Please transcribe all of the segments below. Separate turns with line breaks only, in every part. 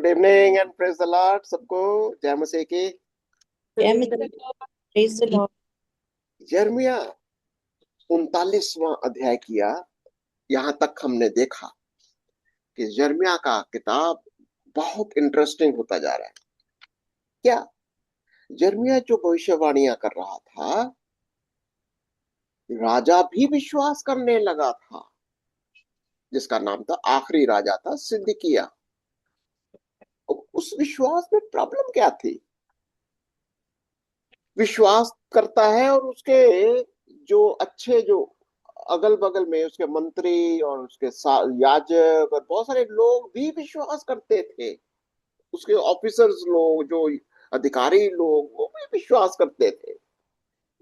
Good evening and praise the Lord सबको। जय मसीह की।
जय मित्र, प्रेज द लॉर्ड।
यिर्मयाह 39वां अध्याय किया। यहां तक हमने देखा कि यिर्मयाह का किताब बहुत इंटरेस्टिंग होता जा रहा है। क्या यिर्मयाह जो भविष्यवाणियां कर रहा था, राजा भी विश्वास करने लगा था, जिसका नाम था, आखिरी राजा था सिदकिय्याह। उस विश्वास में प्रॉब्लम क्या थी? विश्वास करता है और उसके जो अच्छे, जो अगल बगल में उसके मंत्री और उसके याजक और बहुत सारे लोग भी विश्वास करते थे। उसके ऑफिसर्स लोग, जो अधिकारी लोग, वो भी विश्वास करते थे।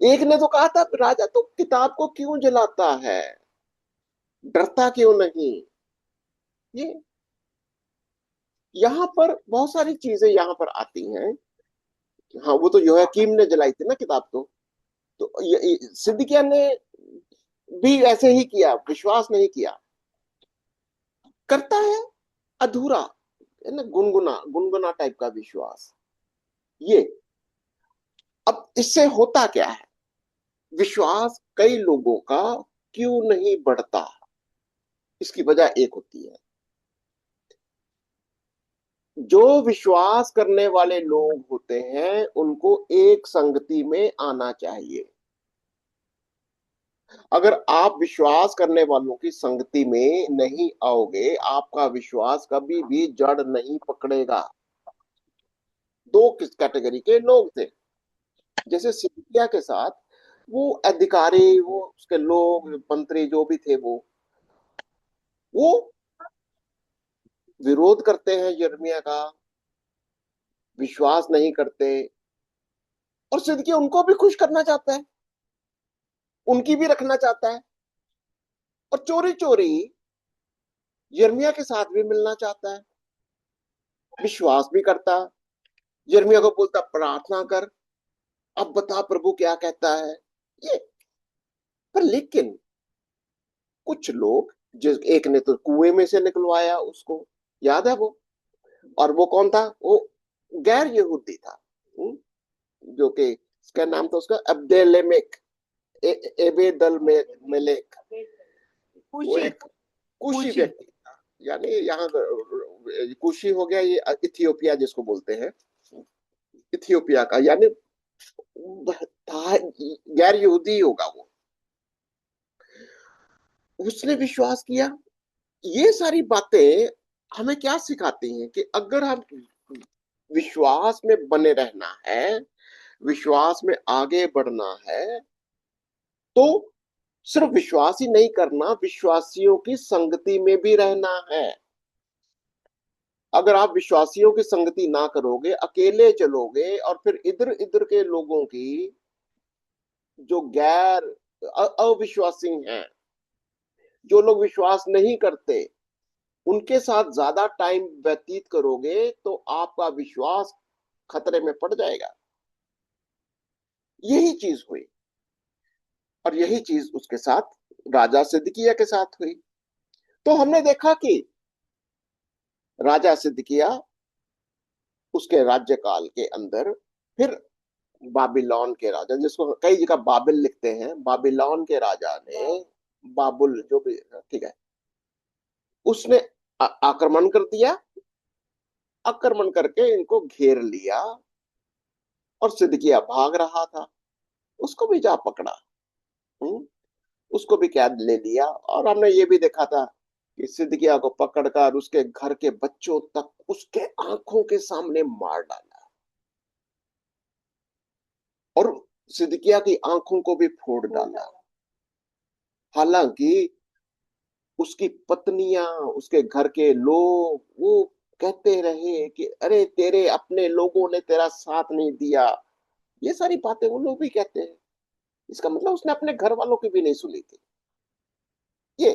एक ने तो कहा था, राजा तो किताब को क्यों जलाता है, डरता क्यों नहीं? ये यहाँ पर बहुत सारी चीजें यहाँ पर आती हैं। हाँ, वो तो योयाकीम ने जलाई थी ना किताब। तो सिद्दीकिय्याह ने भी ऐसे ही किया, विश्वास नहीं किया। करता है अधूरा, है ना, गुनगुना गुनगुना टाइप का विश्वास। ये अब इससे होता क्या है? विश्वास कई लोगों का क्यों नहीं बढ़ता? इसकी वजह एक होती है, जो विश्वास करने वाले लोग होते हैं उनको एक संगति में आना चाहिए। अगर आप विश्वास करने वालों की संगति में नहीं आओगे, आपका विश्वास कभी भी जड़ नहीं पकड़ेगा। दो किस कैटेगरी के लोग थे, जैसे सिंधिया के साथ, वो अधिकारी, वो उसके लोग, मंत्री जो भी थे, वो विरोध करते हैं यिर्मयाह का, विश्वास नहीं करते। और सिद्किय्याह उनको भी खुश करना चाहता है, उनकी भी रखना चाहता है, और चोरी चोरी यिर्मयाह के साथ भी मिलना चाहता है, विश्वास भी करता है। यिर्मयाह को बोलता, प्रार्थना कर, अब बता प्रभु क्या कहता है। ये पर लेकिन कुछ लोग, जिस एक ने तो कुएं में से निकलवाया उसको, याद है वो? और वो कौन था? वो गैर यहूदी था। जो कि इसका नाम था उसका अब्देलेमेक, एबेदल मेलेक। वो
खुशी।
एक कुशी
खुशी।
व्यक्ति था। यानी यहाँ कुशी हो गया, ये इथियोपिया जिसको बोलते हैं, इथियोपिया का, यानी था, गैर यहूदी होगा वो। उसने विश्वास किया। ये सारी बातें हमें क्या सिखाती हैं? कि अगर हम विश्वास में बने रहना है, विश्वास में आगे बढ़ना है, तो सिर्फ विश्वास ही नहीं करना, विश्वासियों की संगति में भी रहना है। अगर आप विश्वासियों की संगति ना करोगे, अकेले चलोगे, और फिर इधर इधर के लोगों की, जो गैर अविश्वासी हैं, जो लोग विश्वास नहीं करते, उनके साथ ज्यादा टाइम व्यतीत करोगे, तो आपका विश्वास खतरे में पड़ जाएगा। यही चीज हुई, और यही चीज उसके साथ, राजा सिदकिय्याह के साथ हुई। तो हमने देखा कि राजा सिदकिय्याह, उसके राज्यकाल के अंदर, फिर बाबिलोन के राजा, जिसको कई जगह बाबिल लिखते हैं, बाबिलोन के राजा ने, बाबुल जो भी, ठीक है, उसने आक्रमण कर दिया। आक्रमण करके इनको घेर लिया, और सिदकिय्याह भाग रहा था, उसको भी जा पकड़ा। हम्म, उसको भी कैद ले लिया। और हमने ये भी देखा था कि सिदकिय्याह को पकड़कर उसके घर के बच्चों तक उसके आंखों के सामने मार डाला, और सिदकिय्याह की आंखों को भी फोड़ डाला। हालांकि उसकी पत्नियां, उसके घर के लोग, वो कहते रहे कि अरे तेरे अपने लोगों ने तेरा साथ नहीं दिया। ये सारी बातें वो लोग भी कहते हैं। इसका मतलब उसने अपने घर वालों की भी नहीं सुनी थी। ये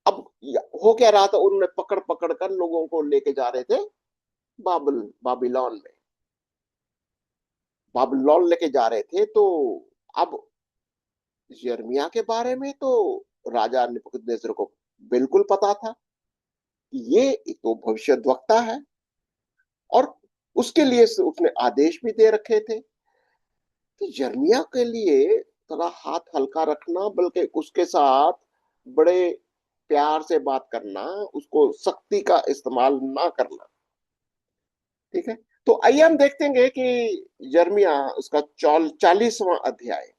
अब हो क्या रहा था? उन्होंने पकड़ पकड़ कर लोगों को लेके जा रहे थे बाबिलोन में। बाबिलोन लेके जा रहे थे। तो अब यिर्मयाह के बारे में तो राजा नेबूकदनेस्सर को बिल्कुल पता था कि ये तो भविष्यद्वक्ता है, और उसके लिए उसने आदेश भी दे रखे थे कि यिर्मयाह के लिए थोड़ा हाथ हल्का रखना, बल्कि उसके साथ बड़े प्यार से बात करना, उसको सख्ती का इस्तेमाल ना करना। ठीक है। तो आइए हम देखते हैं कि यिर्मयाह उसका 40वां अध्याय।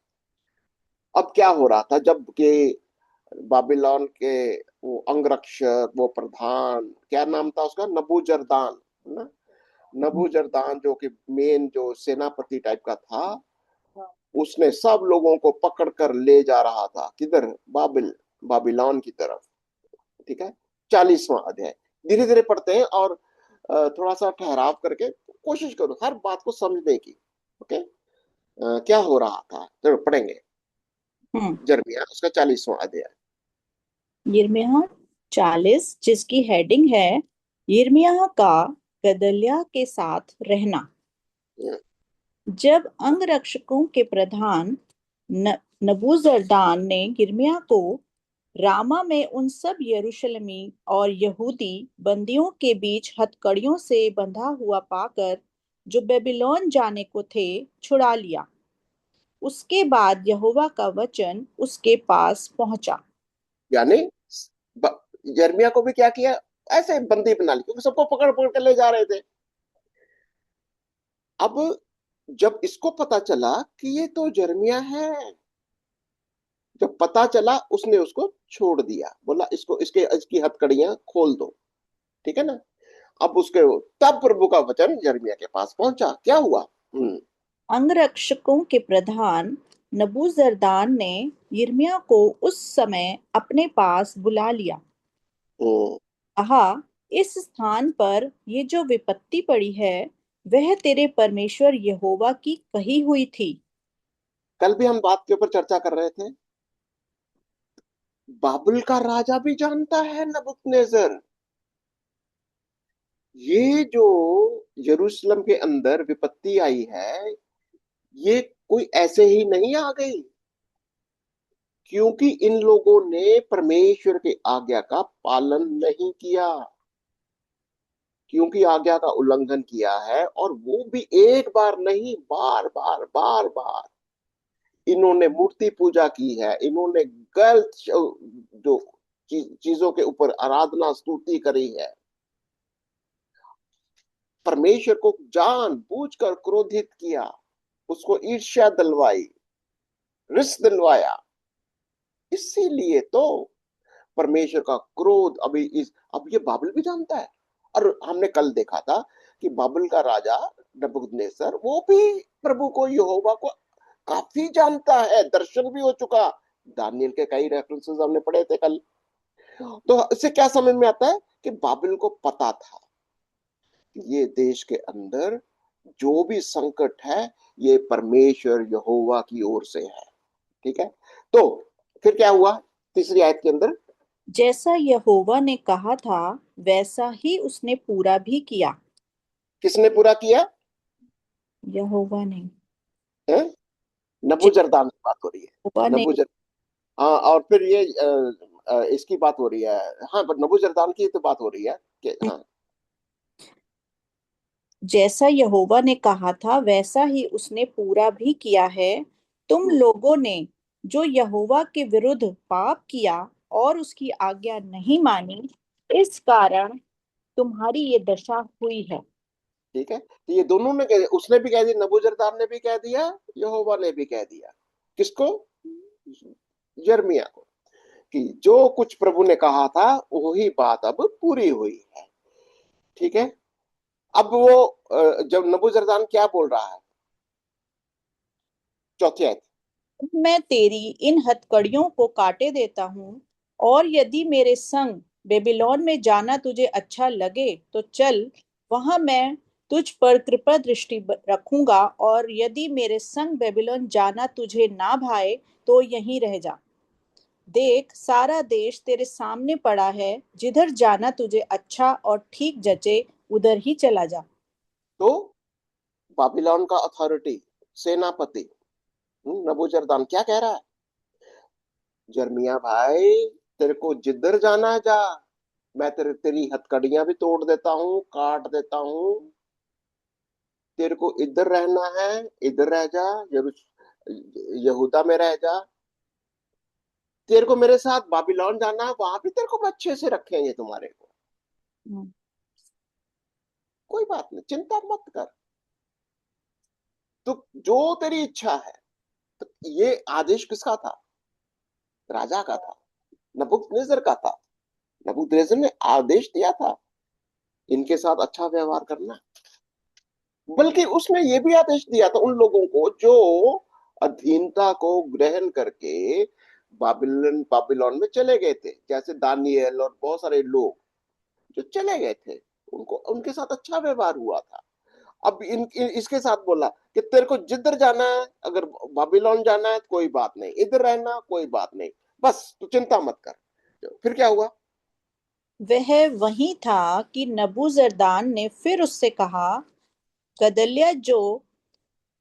अब क्या हो रहा था जब कि बाबिलोन के वो अंगरक्षक, वो प्रधान, क्या नाम था उसका, नबूजरदान, है ना? नबूजरदान जो कि मेन जो सेनापति टाइप का था, उसने सब लोगों को पकड़ कर ले जा रहा था किधर, बाबिलोन की तरफ। ठीक है। 40वां अध्याय धीरे धीरे पढ़ते हैं, और थोड़ा सा ठहराव करके कोशिश करो हर बात को समझने की। ओके। क्या हो रहा था चलो पढ़ेंगे।
हम्म।
यिर्मयाह उसका 40वां अध्याय।
यिर्मयाह 40, जिसकी हेडिंग है यिर्मयाह का गदल्याह के साथ रहना। जब अंगरक्षकों के प्रधान नबूजरदान ने यिर्मयाह को रामा में उन सब यरूशलेमी और यहूदी बंदियों के बीच हथकड़ियों से बंधा हुआ पाकर, जो बेबीलोन जाने को थे, छुड़ा लिया, उसके बाद यहोवा का वचन उसके पास पहुंचा।
यानी यिर्मयाह को भी क्या किया, ऐसे बंदी बना ली, क्योंकि सबको पकड़ पकड़ कर ले जा रहे थे। अब जब इसको पता चला कि ये तो यिर्मयाह है, जब पता चला उसने उसको छोड़ दिया, बोला इसको इसके इसकी हथकड़ियां खोल दो। ठीक है ना। अब उसके तब प्रभु का वचन यिर्मयाह के पास पहुंचा। क्या हुआ? हम्म।
अंगरक्षकों के प्रधान नबूजरदान ने यिर्मयाह को उस समय अपने पास बुला लिया।
हम्म।
कहा, इस स्थान पर ये जो विपत्ति पड़ी है, वह तेरे परमेश्वर यहोवा की कही हुई थी।
कल भी हम बात के ऊपर चर्चा कर रहे थे, बाबुल का राजा भी जानता है नबूकदनेस्सर, ये जो यरूशलेम के अंदर विपत्ति आई है, ये कोई ऐसे ही नहीं आ गई, क्योंकि इन लोगों ने परमेश्वर की आज्ञा का पालन नहीं किया, क्योंकि आज्ञा का उल्लंघन किया है, और वो भी एक बार नहीं, बार बार बार बार इन्होंने मूर्ति पूजा की है, इन्होंने गलत जो चीजों के ऊपर आराधना स्तुति करी है, परमेश्वर को जान बूझकर क्रोधित किया, उसको ईर्ष्या दिलवाई, रिस दिलवाया। इसीलिए तो परमेश्वर का क्रोध अभी इस, अब ये बाबुल भी जानता है। और हमने कल देखा था कि बाबुल का राजा नबूकदनेस्सर, वो भी प्रभु को, यहोवा को काफी जानता है, दर्शन भी हो चुका। दानियल के कई रेफरेंसेस हमने पढ़े थे कल। तो इससे क्या समझ में आता है कि बाबुल को पता था कि ये देश के अंदर जो भी संकट है, ये परमेश्वर यहोवा की ओर से है। ठीक है। तो फिर क्या हुआ तीसरी आयत के अंदर?
जैसा यहोवा ने कहा था, वैसा ही उसने पूरा भी किया।
किसने पूरा किया?
यहोवा ने।
है? नबूजरदान की बात हो रही
यहोवा
है,
ने।
नबूजर। हाँ, और फिर ये इसकी बात हो रही है। हाँ, पर नबूजरदान की तो बात हो रही है कि हाँ।
जैसा यहोवा ने कहा था, वैसा ही उसने पूरा भी किया है। तुम
हम्म।
लोगों ने जो यहोवा के विरुद्ध पाप किया और उसकी आज्ञा नहीं मानी, इस कारण तुम्हारी ये दशा हुई है।
ठीक है। तो ये दोनों ने कह दिया, उसने भी कह दिया, नबूजरदान ने भी कह दिया, यहोवा ने भी कह दिया। किसको? यिर्मयाह को, कि जो कुछ प्रभु ने कहा था वही बात अब पूरी हुई है। ठीक है। अब वो जब नबूजरदान क्या बोल रहा है, चौथी आयत।
मैं तेरी इन हथकड़ियों को काटे देता हूँ, और यदि मेरे संग बेबीलोन में जाना तुझे अच्छा लगे तो चल, वहां मैं तुझ पर कृपा दृष्टि रखूंगा, और यदि मेरे संग बेबीलोन जाना तुझे ना भाए तो यहीं रह जा। देख, सारा देश तेरे सामने पड़ा है, जिधर जाना तुझे अच्छा और ठीक जचे, उधर ही चला जा।
तो बाबिलोन का अथॉरिटी, सेनापति, नबूजरदान क्या कह रहा है? जर्मिया भाई, तेरे को जिधर जाना है जा, मैं तेरी हथकड़ियां भी तोड़ देता हूँ, काट देता हूँ, तेरे को इधर रहना है, इधर रह जा, यहूदा में रह जा। तेरे को मेरे साथ बाबिलोन जाना है, वहां भी तेरे को अच्छे से रखेंगे तुम्हारे को।
हम्म।
कोई बात नहीं, चिंता मत कर। तो जो तेरी इच्छा है। तो ये आदेश किसका था? राजा का था, नबूकदनेस्सर का था। नबूकदनेस्सर ने आदेश दिया था इनके साथ अच्छा व्यवहार करना। बल्कि उसने ये भी आदेश दिया था उन लोगों को जो अधीनता को ग्रहण करके बाबिलोन में चले गए थे, जैसे दानिएल और बहुत सारे लोग जो चले गए थे, उनको उनके साथ अच्छा व्यवहार हुआ था। अब इसके साथ बोला कि तेरे को जिधर जाना है, अगर बाबिलोन जाना है तो कोई बात नहीं, इधर रहना कोई बात नहीं, बस तू चिंता मत कर। फिर क्या हुआ?
वह वहीं था कि नबूजरदान ने फिर उससे कहा, गदल्याह जो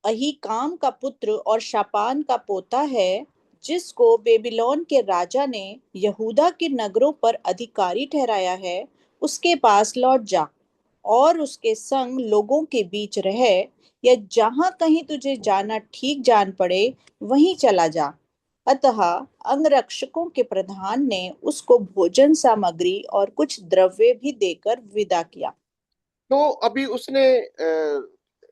अहीकाम का पुत्र और शापान का पोता है, जिसको बेबीलोन के राजा ने यहूदा के नगरों पर अधिकारी ठहराया है, उसके पास लौट जा और उसके संग लोगों के बीच रह, या जहां कहीं तुझे जाना ठीक जान पड़े वहीं चला जा। अतः अंगरक्षकों के प्रधान ने उसको भोजन सामग्री और कुछ द्रव्य भी देकर विदा किया।
तो अभी उसने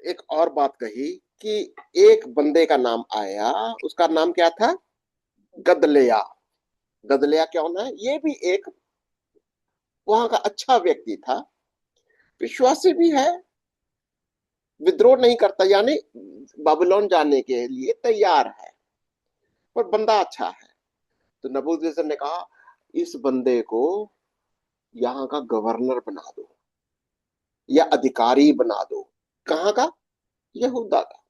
एक और बात कही कि एक बंदे का नाम आया, उसका नाम क्या था? गदलिया। गदलिया कौन है? ये भी एक वहां का अच्छा व्यक्ति था, विश्वासी भी है, विद्रोह नहीं करता, यानी बाबिलोन जाने के लिए तैयार है, पर बंदा अच्छा है। तो नबूकदनेस्सर ने कहा, इस बंदे को यहाँ का गवर्नर बना दो या अधिकारी बना दो। कहाँ का? यहूदा का।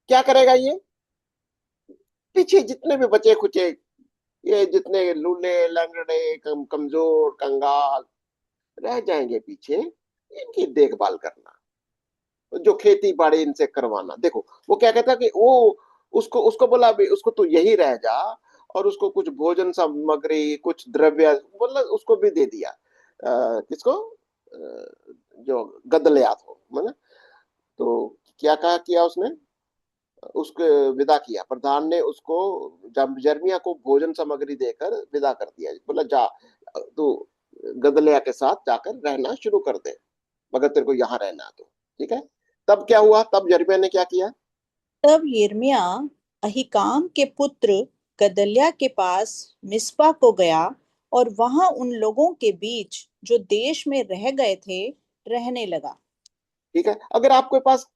क्या करेगा ये? पीछे जितने भी बचे खुचे, ये जितने लूले लंगड़े कमजोर कंगाल रह जाएंगे पीछे, इनकी देखभाल करना, जो खेती बाड़ी इनसे करवाना। देखो वो क्या कहता कि वो उसको उसको बोला भी, उसको तू यही रह जा, और उसको कुछ भोजन सामग्री कुछ द्रव्य मतलब उसको भी दे दिया। किसको? जो गदलिया को मैंने। तो क्या कहा किया उसने? उसको विदा किया, प्रधान ने उसको जब यिर्मयाह को भोजन सामग्री देकर विदा कर दिया, बोला जा तू गदलिया के साथ जाकर रहना शुरू कर दे, मगर तेरे को यहाँ रहना तो ठीक है। तब क्या हुआ? तब यिर्मयाह ने क्या किया?
तब यिर्मयाह अहीकाम के पुत्र गदल्याह के पास मिस्पा को गया और वहां उन लोगों के बीच जो देश में रह गए थे रहने लगा।
ठीक है, अगर आपके पास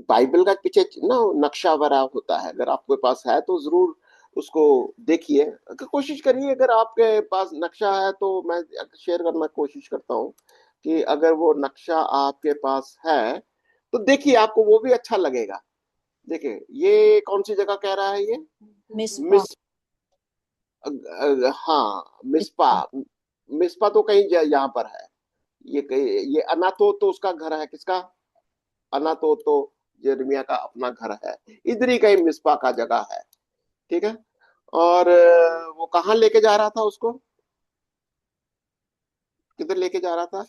बाइबल का पीछे ना नक्शा वगैरह होता है, अगर आपके पास है तो जरूर उसको देखिए, अगर कोशिश करिए, अगर आपके पास नक्शा है तो मैं शेयर करना कोशिश करता हूँ कि अगर वो नक्शा आपके पास है तो देखिए, आपको वो भी अच्छा लगेगा। देखिए ये कौन सी जगह कह रहा है ये?
मिस्पा।
मिस हाँ, मिस्पा। मिस्पा तो कहीं यहाँ पर है। ये कहीं, ये अनातो तो उसका घर है, किसका? अनातो तो यिर्मयाह का अपना घर है। इधर ही कहीं मिस्पा का जगह है। ठीक है। और वो कहाँ लेके जा रहा था उसको? किधर लेके जा रहा था?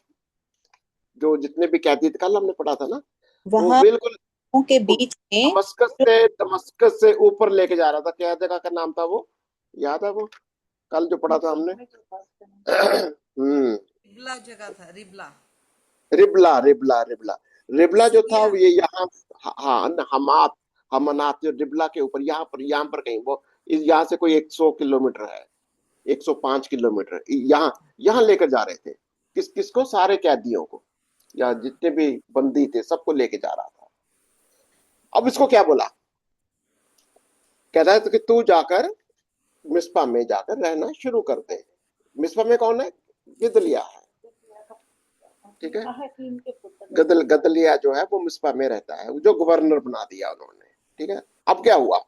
जो जितने भी कैदी थे, कल हमने पढ़ा था ना, वो
वहां
बिल्कुल
के बीच में जो
दमस्कस से ऊपर लेके जा रहा था। क्या जगह का नाम था वो? याद है वो? कल जो पढ़ा था हमने। हम्म।
रिबला जगह था, रिबला।
रिबला रिबला रिबला। रिबला जो था
सीरिया।
वो ये यहाँ, हाँ हमात, हमनात, जो रिबला के ऊपर, यहाँ पर कहीं वो, यहाँ से कोई 100 किलोमीटर है, 105 किलोमीटर यहाँ, यहाँ लेकर जा रहे थे। किस किसको? सारे कैदियों को, या
हाँ।
जितने भी बंदी थे सबको लेके जा रहा था। अब इसको क्या बोला? कह रहा है तो कि तू जाकर मिस्पा में जाकर रहना शुरू कर दे। मिस्पा में कौन है? गिदलिया है। ठीक है। गदलिया जो है वो मिस्पा में रहता है, जो गवर्नर बना दिया उन्होंने। ठीक है। अब क्या हुआ?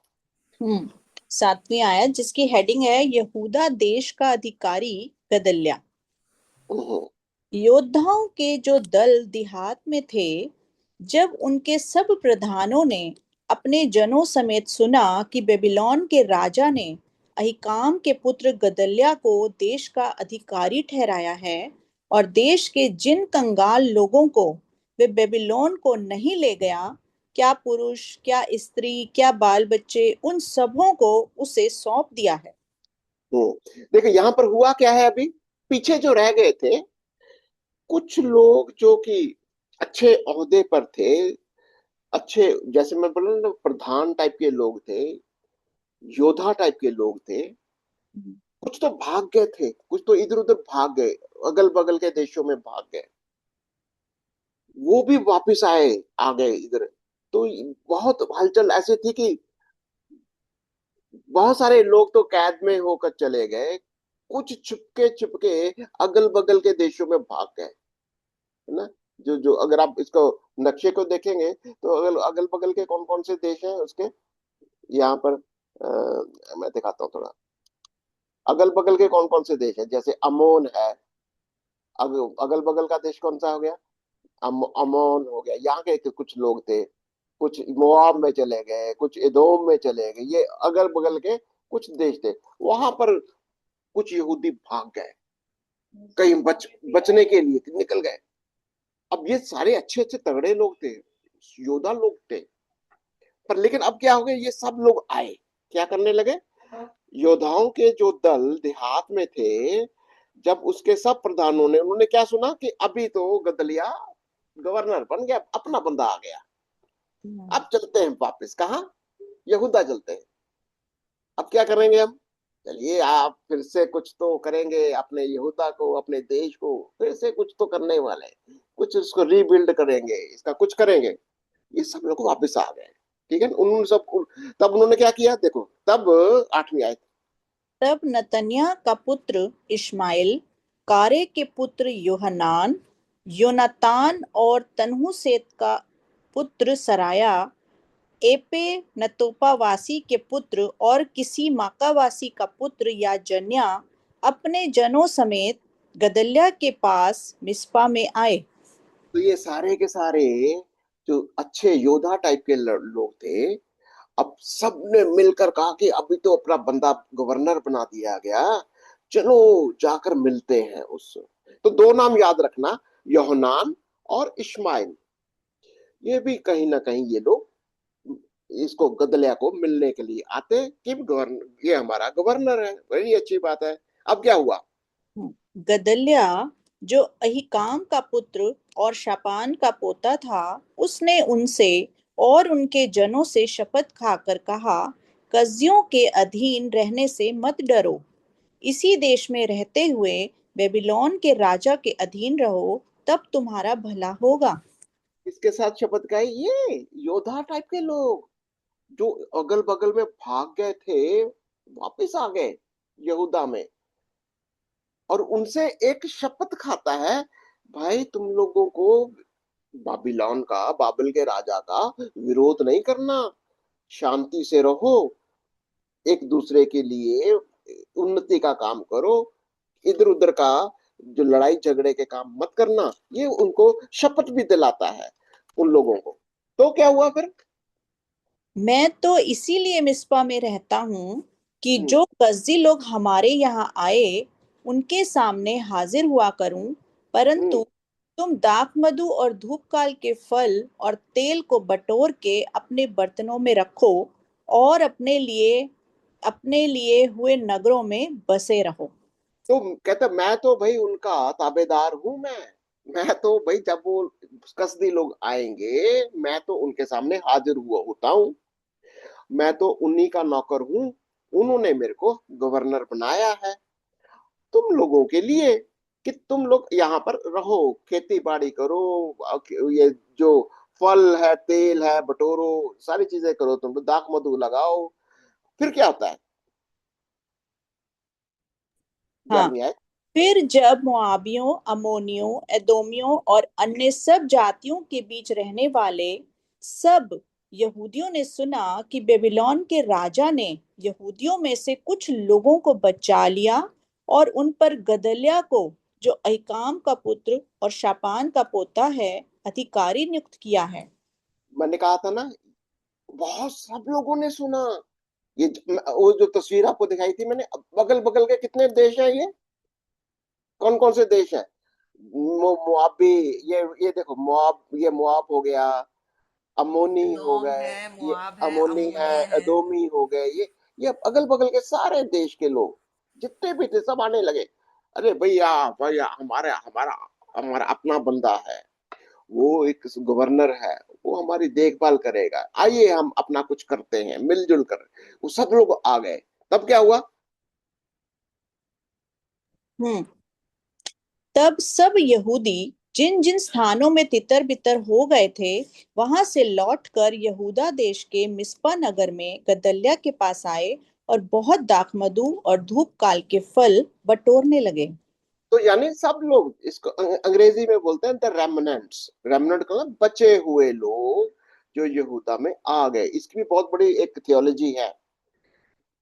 हम्म 7वीं आयत जिसकी हेडिंग है यहूदा देश का अधिकारी गदल्याह।
हम्म,
योद्धाओं के जो दल देहात में थे, जब उनके सब प्रधानों ने अपने जनों समेत सुना कि बेबीलोन के राजा ने अहीकाम के पुत्र गदल्याह को देश का अधिकारी ठहराया है और देश के जिन कंगाल लोगों को वे बेबीलोन को नहीं ले गया, क्या पुरुष, क्या स्त्री, क्या बाल बच्चे, उन सबों को उसे सौंप दिया है।
देखो यहाँ पर हुआ क्या है। अभी पीछे जो रह गए थे कुछ लोग जो कि अच्छे ओहदे पर थे, अच्छे, जैसे मैं बोला ना, प्रधान टाइप के लोग थे, योद्धा टाइप के लोग थे, कुछ तो भाग गए थे, कुछ तो इधर उधर भाग गए, अगल बगल के देशों में भाग गए। वो भी वापस आए, आ गए इधर। तो बहुत हलचल ऐसी थी कि बहुत सारे लोग तो कैद में होकर चले गए, कुछ छुपके छुपके अगल बगल के देशों में भाग गए, है ना। जो जो अगर आप इसको नक्शे को देखेंगे तो अगल अगल बगल के कौन कौन से देश हैं उसके, यहाँ पर मैं दिखाता हूँ थोड़ा। अगल बगल के कौन कौन से देश हैं, जैसे अमोन है। अगल बगल का देश कौन सा हो गया? अमोन हो गया। यहाँ के कुछ लोग थे, कुछ मोआब में चले गए, कुछ एदोम में चले गए, ये अगल बगल के कुछ देश थे। वहां पर कुछ यहूदी भाग गए, कहीं बचने के लिए निकल गए। अब ये सारे अच्छे अच्छे तगड़े लोग थे, योद्धा लोग थे, पर लेकिन अब क्या हो गया, ये सब लोग आए, क्या करने लगे। योद्धाओं के जो दल देहात में थे, जब उसके सब प्रधानों ने, उन्होंने क्या सुना कि अभी तो गदलिया गवर्नर बन गया, अपना बंदा आ गया, अब चलते हैं वापस कहाँ, यहूदा चलते हैं। अब क्या करेंगे हम, चलिए आप फिर से कुछ तो करेंगे, अपने यहूदा को, अपने देश को फिर से कुछ तो करने वाले हैं, कुछ उसको रीबिल्ड करेंगे, इसका कुछ करेंगे। ये सब लोग वापस आ गए। ठीक है, उन्होंने सब, तब उन्होंने क्या किया देखो, तब 8वीं आयत।
तब नतन्याह का पुत्र इश्माएल, कारे के पुत्र योहनान, योनातान और तन्हुसेत का पुत्र सराया, एपे नतोपावासी के पुत्र और किसी माकावासी का पुत्र याजन्या अपने जनों समेत गदल्याह के पास मिस्पा में आए।
तो ये सारे के सारे जो अच्छे योद्धा टाइप के लोग थे, अब सब ने मिलकर कहा कि अभी तो अपना बंदा गवर्नर बना दिया गया, चलो जाकर मिलते हैं उससे। तो दो नाम याद रखना, योहनान और इश्माइल। ये भी कहीं ना कहीं ये लोग इसको गदलिया को मिलने के लिए आते कि गवर्नर, ये हमारा गवर्नर है, बड़ी अच्छी बात है। अब क्या हुआ।
गदल्याह जो अहीकाम का पुत्र और शापान का पोता था, उसने उनसे और उनके जनों से शपथ खाकर कहा, कस्दियों के अधीन रहने से मत डरो, इसी देश में रहते हुए बेबीलोन के राजा के अधीन रहो, तब तुम्हारा भला होगा।
इसके साथ शपथ खाई, ये योद्धा टाइप के लोग जो अगल बगल में भाग गए थे, वापिस आ गए यहूदा में, और उनसे एक शपथ खाता है, भाई तुम लोगों को बाबिलोन का, बाबिल के राजा का विरोध नहीं करना, शांति से रहो, एक दूसरे के लिए उन्नति का काम करो, इधर उधर का जो लड़ाई झगड़े के काम मत करना। ये उनको शपथ भी दिलाता है उन लोगों को। तो क्या हुआ फिर।
मैं तो इसीलिए मिस्पा में रहता हूँ कि
हम्म
जो कसदी लोग हमारे यहाँ आए उनके सामने हाजिर हुआ करूं,
हम्म
परंतु तुम दाख मधु और धूपकाल के फल और तेल को बटोर के अपने बर्तनों में रखो और अपने लिए हुए नगरों में बसे रहो।
तो कहते, मैं तो भाई उनका ताबेदार हूं। मैं तो भाई जब वो कसदी लोग आएंगे, मैं तो उनके सामने हाजिर हुआ होता हूँ, मैं तो उन्हीं का नौकर हूँ, उन्होंने मेरे को गवर्नर बनाया है तुम लोगों के लिए, कि तुम लोग यहाँ पर रहो, खेती बाड़ी करो, ये जो फल है, तेल है, बटोरो, सारी चीजें करो, तुम लोग दाख मधु लगाओ। फिर क्या होता है,
हाँ,
11वीं आयत।
फिर जब मोआबियों, अमोनियों, एदोमियों और अन्य सब जातियों के बीच रहने वाले सब यहूदियों ने सुना कि बेबीलोन के राजा ने यहूदियों में से कुछ लोगों को बचा लिया और उन पर गदल्याह को, जो अहीकाम का पुत्र और शापान का पोता है, अधिकारी नियुक्त किया है।
मैंने कहा था ना, बहुत सब लोगों ने सुना। ये वो जो तस्वीर आपको दिखाई थी मैंने, बगल बगल के कितने देश हैं ये, कौन कौन से देश हैं, मुआबी, ये देखो मुआब, ये मुआब हो गया, अमोनी हो
एदोम
गए,
है,
ये
मोआब है,
अमोनी है,
अमोनी है।
अदोमी हो गए, ये अगल बगल के सारे देश के लोग जितने भी थे सब आने लगे। अरे भैया, भैया हमारे हमारा हमारा अपना बंदा है, वो एक गवर्नर है, वो हमारी देखभाल करेगा, आइए हम अपना कुछ करते हैं मिलजुल कर। वो सब लोग आ गए। तब क्या हुआ?
हम्म। तब सब यहूदी जिन जिन स्थानों में तितर बितर हो गए थे, वहां से लौटकर यहूदा देश के मिस्पा नगर में गदल्याह के पास आए और बहुत दाखमधु और धूप काल के फल बटोरने लगे।
तो यानी सब लोग, इसको अंग्रेजी में बोलते हैं द रेमनेंट्स। रेमनेंट का मतलब बचे हुए लोग जो यहूदा में आ गए। इसकी भी बहुत बड़ी एक थियोलॉजी है।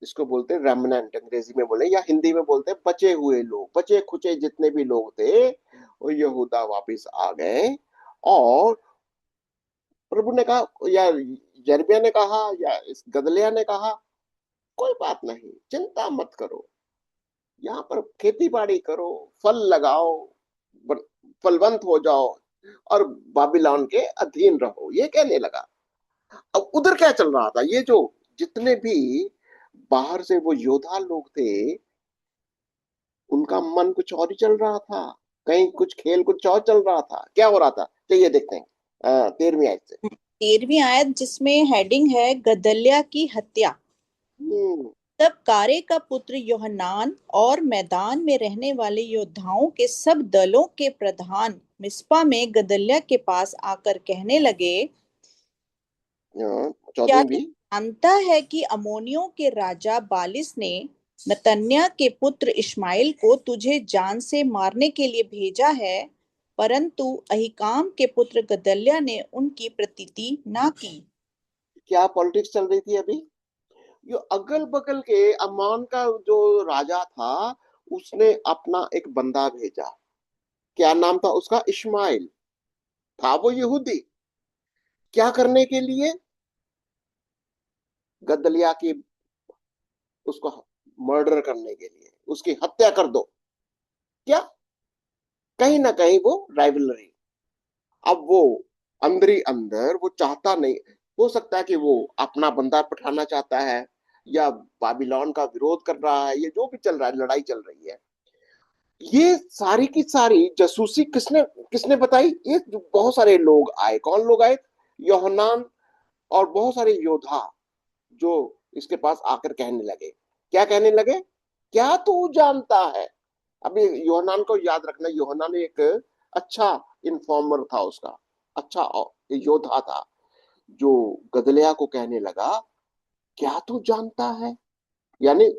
इसको बोलते हैं रेमनेंट, अंग्रेजी में बोले या हिंदी में बोलते हैं बचे हुए लोग, बचे खुचे जितने भी लोग थे वो यहूदा वापस आ गए। और प्रभु ने कहा, या यिर्मयाह ने कहा, या इस गदलिया ने कहा, कोई बात नहीं, चिंता मत करो, यहाँ पर खेती बाड़ी करो, फल लगाओ, फलवंत हो जाओ, और बाबिलोन के अधीन रहो, ये कहने लगा। अब उधर क्या चल रहा था? ये जो जितने भी बाहर से वो योद्धा लोग थे, उनका मन कुछ और ही चल रहा था, कहीं कुछ खेल कुछ और चल रहा था। क्या हो रहा था चलिए देखते हैं 13वीं आयत से।
13वीं आयत, जिसमें हेडिंग है गदल्याह की हत्या।
हम्म।
तब कारे का पुत्र योहनान और मैदान में रहने वाले योद्धाओं के सब दलों के प्रधान मिस्पा में गदल्याह के पास आकर कहने लगे, क्या
14वीं
तू
भी।
जानता है कि अम्मोनियों के राजा बालिस ने नतन्याह के पुत्र इश्माएल को तुझे जान से मारने के लिए भेजा है, परंतु अहीकाम के पुत्र गदल्याह ने उनकी प्रतीति ना की।
क्या पॉलिटिक्स चल रही थी अभी? जो अगल बगल के अम्मान का जो राजा था, उसने अपना एक बंदा भेजा। क्या नाम था उसका? इश्माइल। था वो यहूदी। क्या करने के लिए? गदलिया की, उसको मर्डर करने के लिए, उसकी हत्या कर दो। क्या? कहीं ना कहीं वो राइवलरी। अब वो अंदर ही अंदर वो चाहता नहीं, हो सकता है कि वो अपना बंदा पठाना चाहता है, या बाबिलोन का विरोध कर रहा है, ये जो भी चल रहा है, लड़ाई चल रही है। ये सारी की सारी जासूसी किसने किसने बताई? ये जो बहुत सारे लोग आए, कौन लोग आए? योहनान और बहुत सारे योद्धा जो इसके पास आकर कहने लगे। क्या कहने लगे? क्या तू जानता है? अभी योहनान को याद रखना, योहनान एक अच्छा इन्फॉर्मर था, उसका अच्छा योद्धा था, जो गदलिया को कहने लगा, क्या तू जानता है? यानी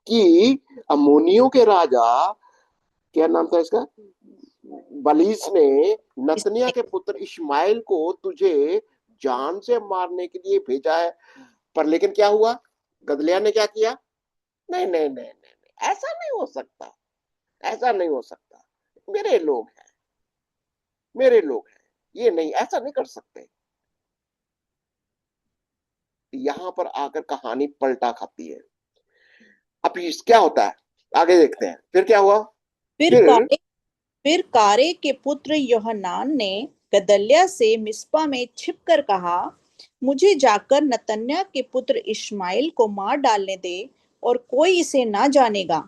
कि अमोनियों के राजा, क्या नाम था इसका, बलीस ने नतनिया के पुत्र इश्माइल को तुझे जान से मारने के लिए भेजा है। पर लेकिन क्या हुआ? गदलिया ने क्या किया? नहीं नहीं नहीं नहीं नहीं, ऐसा नहीं हो सकता, ऐसा नहीं हो सकता, मेरे लोग हैं, मेरे लोग हैं, ये नहीं, ऐसा नहीं कर सकते। यहां पर आकर कहानी पलटा खाती है। अब क्या होता है आगे देखते हैं, फिर क्या हुआ?
फिर
फिर
कारे फिर कारे के पुत्र योहनान ने गदल्याह से मिस्पा में छिपकर कहा, मुझे जाकर नतन्याह के पुत्र इश्माएल को मार डालने दे, और कोई इसे ना जानेगा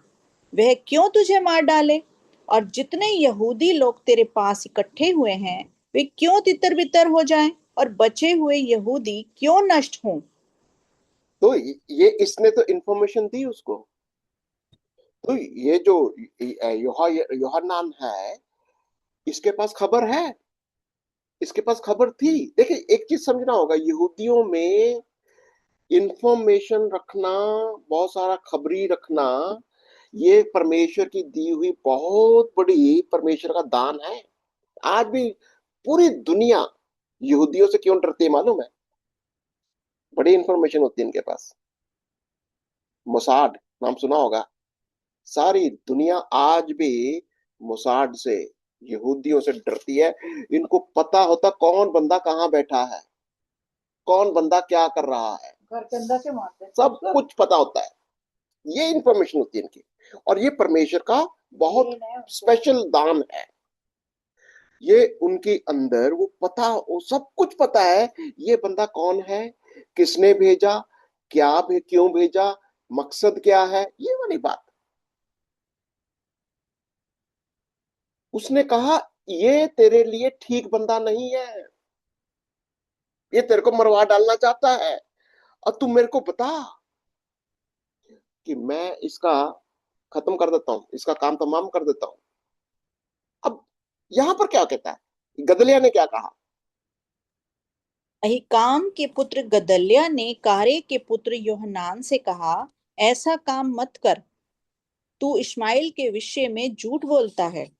वह क्यों तुझे मार डाले, और जितने यहूदी लोग तेरे पास इकट्ठे हुए हैं वे क्यों तितर बितर हो जाएं, और बचे हुए यहूदी क्यों नष्ट हों।
तो ये इसने तो इंफॉर्मेशन दी उसको। तो ये जो योहन्नान है, इसके पास खबर है, इसके पास खबर थी। देखिए एक चीज समझना होगा, यहूदियों में इंफॉर्मेशन रखना, बहुत सारा खबरी रखना, ये परमेश्वर की दी हुई बहुत बड़ी परमेश्वर का दान है। आज भी पूरी दुनिया यहूदियों से क्यों डरती है मालूम है? बड़ी इंफॉर्मेशन होती है इनके पास। मोसाड नाम सुना होगा। सारी दुनिया आज भी मोसाड से, यहूदियों से डरती है। इनको पता होता कौन बंदा कहाँ बैठा है, कौन बंदा क्या कर रहा है, घर के अंदर से मारते हैं, सब कुछ पता होता है। ये इंफॉर्मेशन होती है इनकी। और ये परमेश्वर का बहुत स्पेशल दान है। ये उनके अंदर वो पता, वो सब कुछ पता है, ये बंदा कौन है, किसने भेजा, क्यों भेजा, मकसद क्या है, ये वाली बात। उसने कहा ये तेरे लिए ठीक बंदा नहीं है, ये तेरे को मरवा डालना चाहता है, और तू मेरे को बता कि मैं इसका खत्म कर देता हूं, इसका काम तमाम कर देता हूं। अब यहां पर क्या कहता है, गदलिया ने क्या कहा?
अहीकाम के पुत्र गदल्याह ने कारे के पुत्र योहनान से कहा, ऐसा काम मत कर, तू इश्माएल के विषय में झूठ बोलता है।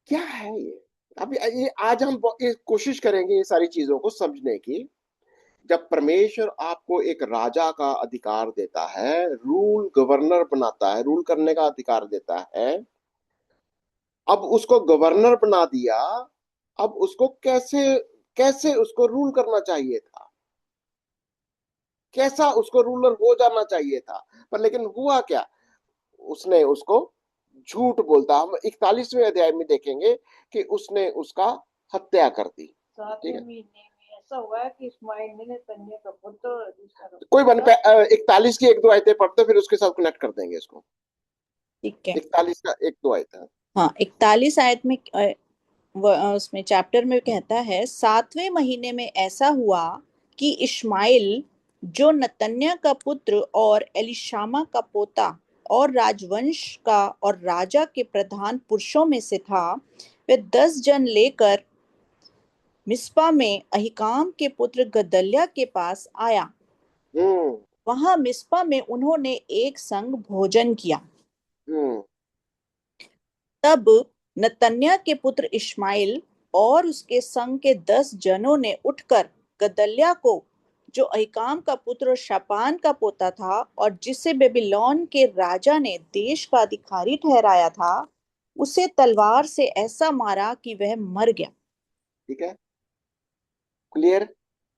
क्या है ये? अब ये आज हम ये कोशिश करेंगे ये सारी चीजों को समझने की। जब परमेश्वर आपको एक राजा का अधिकार देता है, रूल गवर्नर बनाता है, रूल करने का अधिकार देता है, अब उसको गवर्नर बना दिया, अब उसको कैसे कैसे उसको रूल करना चाहिए था, कैसा उसको रूलर हो जाना चाहिए था, पर लेकिन हुआ क्या, उसने उसको झूठ बोलता। हम 41वें अध्याय में देखेंगे कि उसने उसका हत्या कर दी। ठीक
7वें
है,
महीने में ऐसा हुआ कि इस्माइल ने तन्ने का पुत्र
कोई बन पे 41 की एक दो आयतें पढ़ते, फिर उसके साथ कनेक्ट कर देंगे इसको।
ठीक है।
41 का एक दो आयत है।
हाँ, 41 आयत में उसमें चैप्टर में कहता है, 7वें महीने में ऐसा हुआ कि इश्माइल जो नतन्याह का पुत्र और एलिशामा का पोता और राजवंश का और राजा के प्रधान पुरुषों में से था, वे 10 जन लेकर मिस्पा में अहीकाम के पुत्र गदल्याह के पास आया।
हम्म।
वहां मिस्पा में उन्होंने एक संग भोजन किया।
हम्म।
तब नतन्याह के पुत्र इश्माइल और उसके संग के 10 जनों ने उठकर गदल्याह को, जो अहीकाम का पुत्र शापान का पोता था और जिसे बेबीलोन के राजा ने देश का अधिकारी ठहराया था, उसे तलवार से ऐसा मारा कि वह मर गया।
ठीक है, क्लियर।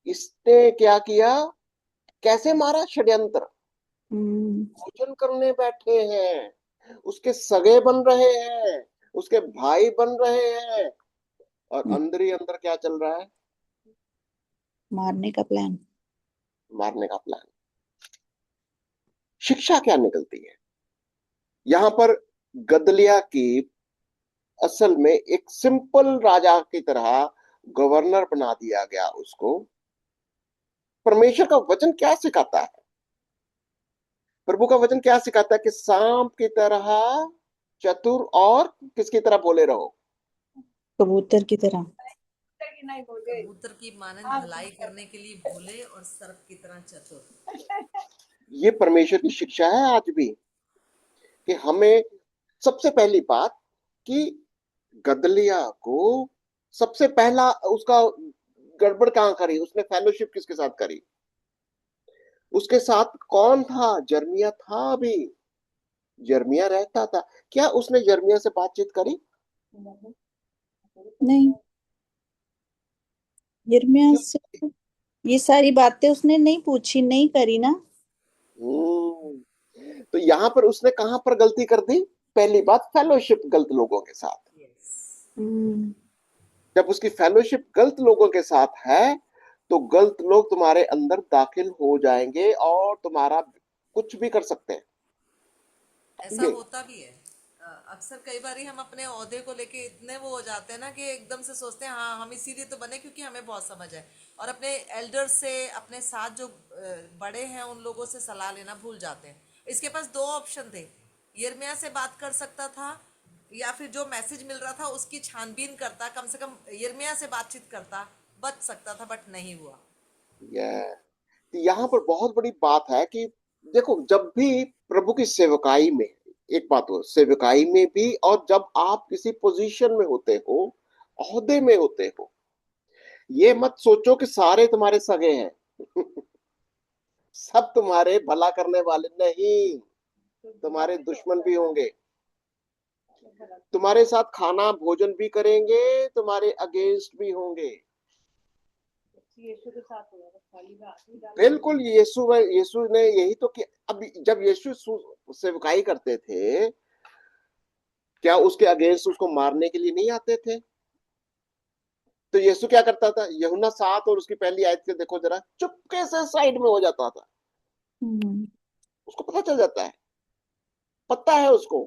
इसने क्या किया, कैसे मारा, षड्यंत्र।
हम्म।
भोजन करने बैठे हैं, उसके सगे बन रहे हैं, उसके भाई बन रहे हैं, और अंदर ही अंदर क्या चल रहा है,
मारने का प्लान।
मारने का प्लान। शिक्षा क्या निकलती है यहां पर? गदलिया की असल में एक सिंपल राजा की तरह गवर्नर बना दिया गया उसको। परमेश्वर का वचन क्या सिखाता है, प्रभु का वचन क्या सिखाता है? कि सांप की तरह चतुर और किसकी तरह बोले रहो?
कबूतर की तरह।
कबूतर की मानंद भलाई करने के लिए भोले और सर्प की तरह चतुर।
ये परमेश्वर की शिक्षा है आज भी, कि हमें सबसे पहली बात कि गदलिया को सबसे पहला उसका गड़बड़ कहाँ करी, उसने फेलोशिप किसके साथ करी? उसके साथ कौन था? जर्मिया था अभी, यिर्मयाह रहता था। क्या उसने यिर्मयाह से बातचीत करी?
नहीं, यिर्मयाह
क्यों?
से ये सारी बातें उसने नहीं पूछी, नहीं करी ना।
तो यहां पर उसने कहां पर गलती कर दी? पहली बात, फेलोशिप गलत लोगों के साथ।
यस।
हम्म।
जब उसकी फेलोशिप गलत लोगों के साथ है, तो गलत लोग तुम्हारे अंदर दाखिल हो जाएंगे और तुम्हारा कुछ भी कर सकते हैं।
ऐसा
ये
होता भी है। अक्सर कई बार हम अपने ओहदे को लेके इतने वो हो जाते हैं ना कि एकदम से सोचते हैं हाँ हम इसीलिए तो बने क्योंकि हमें बहुत समझ है, और अपने एल्डर से, अपने साथ जो बड़े हैं उन लोगों से सलाह लेना भूल जाते हैं। इसके पास दो ऑप्शन थे, यिर्मयाह से बात कर सकता था या फिर जो मैसेज मिल रहा था उसकी छानबीन करता, कम से कम यिर्मयाह से बातचीत करता, बच सकता था, बट नहीं हुआ।
तो यहाँ पर बहुत बड़ी बात है कि देखो, जब भी प्रभु की सेवकाई में, एक बात हो सेवकाई में भी, और जब आप किसी पोजीशन में होते हो, ओहदे में होते हो, ये मत सोचो कि सारे तुम्हारे सगे हैं। सब तुम्हारे भला करने वाले नहीं, तुम्हारे दुश्मन भी होंगे, तुम्हारे साथ खाना भोजन भी करेंगे, तुम्हारे अगेंस्ट भी होंगे।
यीशु के साथ हुआ था, खाली में आदमी डाल के।
बिल्कुल, यीशु ने यही तो कि अब जब यीशु सेवकाई करते थे, क्या उसके अगेंस्ट उसको मारने के लिए नहीं आते थे? तो यीशु क्या करता था? यूहन्ना 7 और उसकी पहली आयत के देखो जरा, चुपके से साइड में हो जाता था।
हम्म।
उसको पता चल जाता है, पता है उसको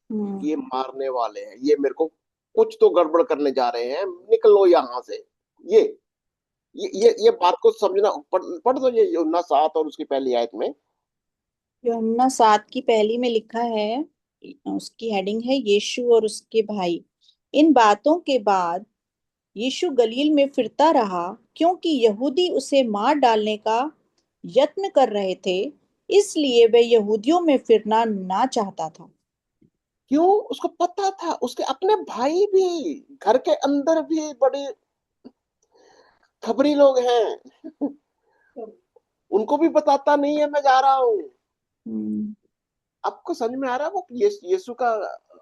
हम्म।
कि ये मारने वाले हैं, ये मेरे को कुछ तो गड़बड़ करने जा रहे हैं, निकलो यहां से। ये ये बात को समझना। पढ़ दो ये यूहन्ना 7 और उसकी पहली आयत में।
यूहन्ना 7 की पहली में लिखा है, उसकी हेडिंग है यीशु और उसके भाई। इन बातों के बाद यीशु गलील में फिरता रहा, क्योंकि यहूदी उसे मार डालने का यत्न कर रहे थे, इसलिए वह यहूदियों में फिरना ना चाहता था।
क्यों? उसको पता था उसके अपने भाई भी घर के अंदर भी बड़े खबरी लोग हैं। उनको भी बताता नहीं है मैं जा रहा हूँ।
हम्म।
आपको समझ में आ रहा है वो यीशु का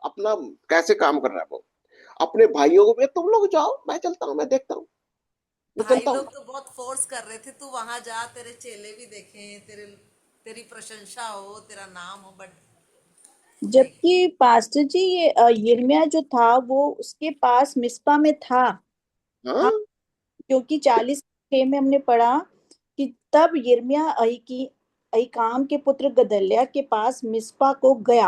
अपना कैसे काम कर रहा है वो? अपने भाइयों को भी, तुम लोग जाओ, मैं चलता हूँ, मैं देखता हूँ, मैं
भाई
चलता हूँ।
लोग तो बहुत फोर्स कर रहे थे, तू वहां जा, तेरे चेले भी देखें, तेरी प्रशंसा हो, तेरा नाम हो, बट नहीं।
जबकि पास्टर जी, ये यिर्मयाह जो था वो उसके पास मिस्पा में था। हाँ,
हाँ,
क्योंकि 40:6 में हमने पढ़ा कि तब यिर्मयाह अहीकाम के पुत्र गदल्याह के पास मिस्पा को गया।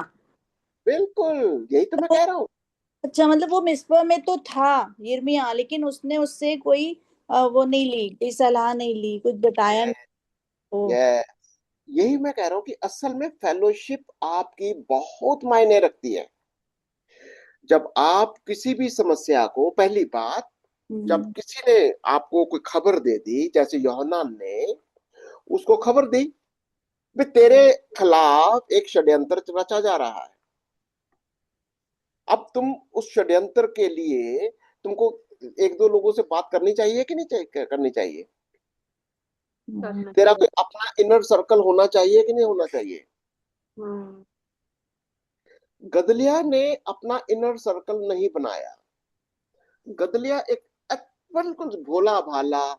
बिल्कुल, यही तो मैं
तो
कह रहा हूँ।
अच्छा, मतलब वो मिस्पा में तो था यिर्मयाह, लेकिन उसने उससे कोई वो नहीं ली, कोई सलाह नहीं ली, कुछ बताया
ये
नहीं। ओ।
ये यही मैं कह रहा हूँ कि असल में फेलोशिप आपकी बहुत मायने रखती है। जब आप किसी भी समस्या को, पहली बात, जब
हम्म।
किसी ने आपको कोई खबर दे दी, जैसे यूहन्ना ने उसको खबर दी भी तेरे खिलाफ एक षड्यंत्र रचा जा रहा है। अब तुम उस षड्यंत्र के लिए तुमको एक दो लोगों से बात करनी चाहिए कि नहीं चाहिए, करनी चाहिए?
करना
तेरा
चाहिए।
कोई अपना इनर सर्कल होना चाहिए कि नहीं होना चाहिए?
हम्म।
गदलिया ने अपना इनर सर्कल नहीं बनाया। गदलिया एक बिल्कुल भोला भाला,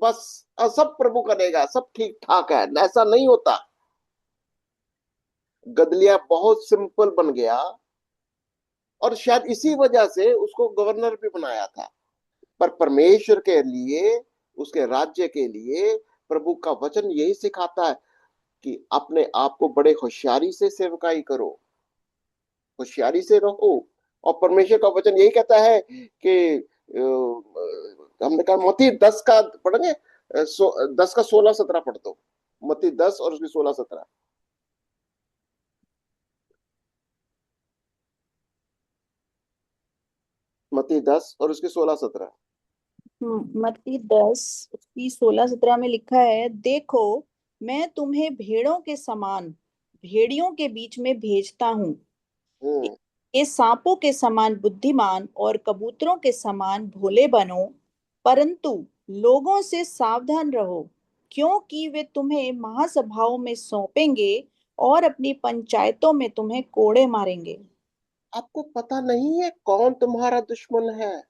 बस सब प्रभु करेगा, सब ठीक ठाक है, ऐसा नहीं होता। गदलिया बहुत सिंपल बन गया, और शायद इसी वजह से उसको गवर्नर भी बनाया था। पर परमेश्वर के लिए, उसके राज्य के लिए प्रभु का वचन यही सिखाता है कि अपने आप को बड़े होशियारी से सेवकाई करो, होशियारी से रहो। और परमेश्वर का वचन यही कहता है कि हमने कहा मत्ती 10 का पढ़ेंगे, 10 का 16-17 पढ़ दो। मत्ती 10 और उसकी 16-17। मत्ती 10 और उसकी 16-17।
मत्ती 10 उसकी 16-17 में लिखा है, देखो, मैं तुम्हें भेड़ों के समान भेड़ियों के बीच में भेजता हूँ।
हम्म।
ये सांपों के समान बुद्धिमान और कबूतरों के समान भोले बनो, परंतु लोगों से सावधान रहो, क्योंकि वे तुम्हें महासभाओं में सौंपेंगे और अपनी पंचायतों में तुम्हें कोड़े मारेंगे।
आपको पता नहीं है कौन तुम्हारा दुश्मन है?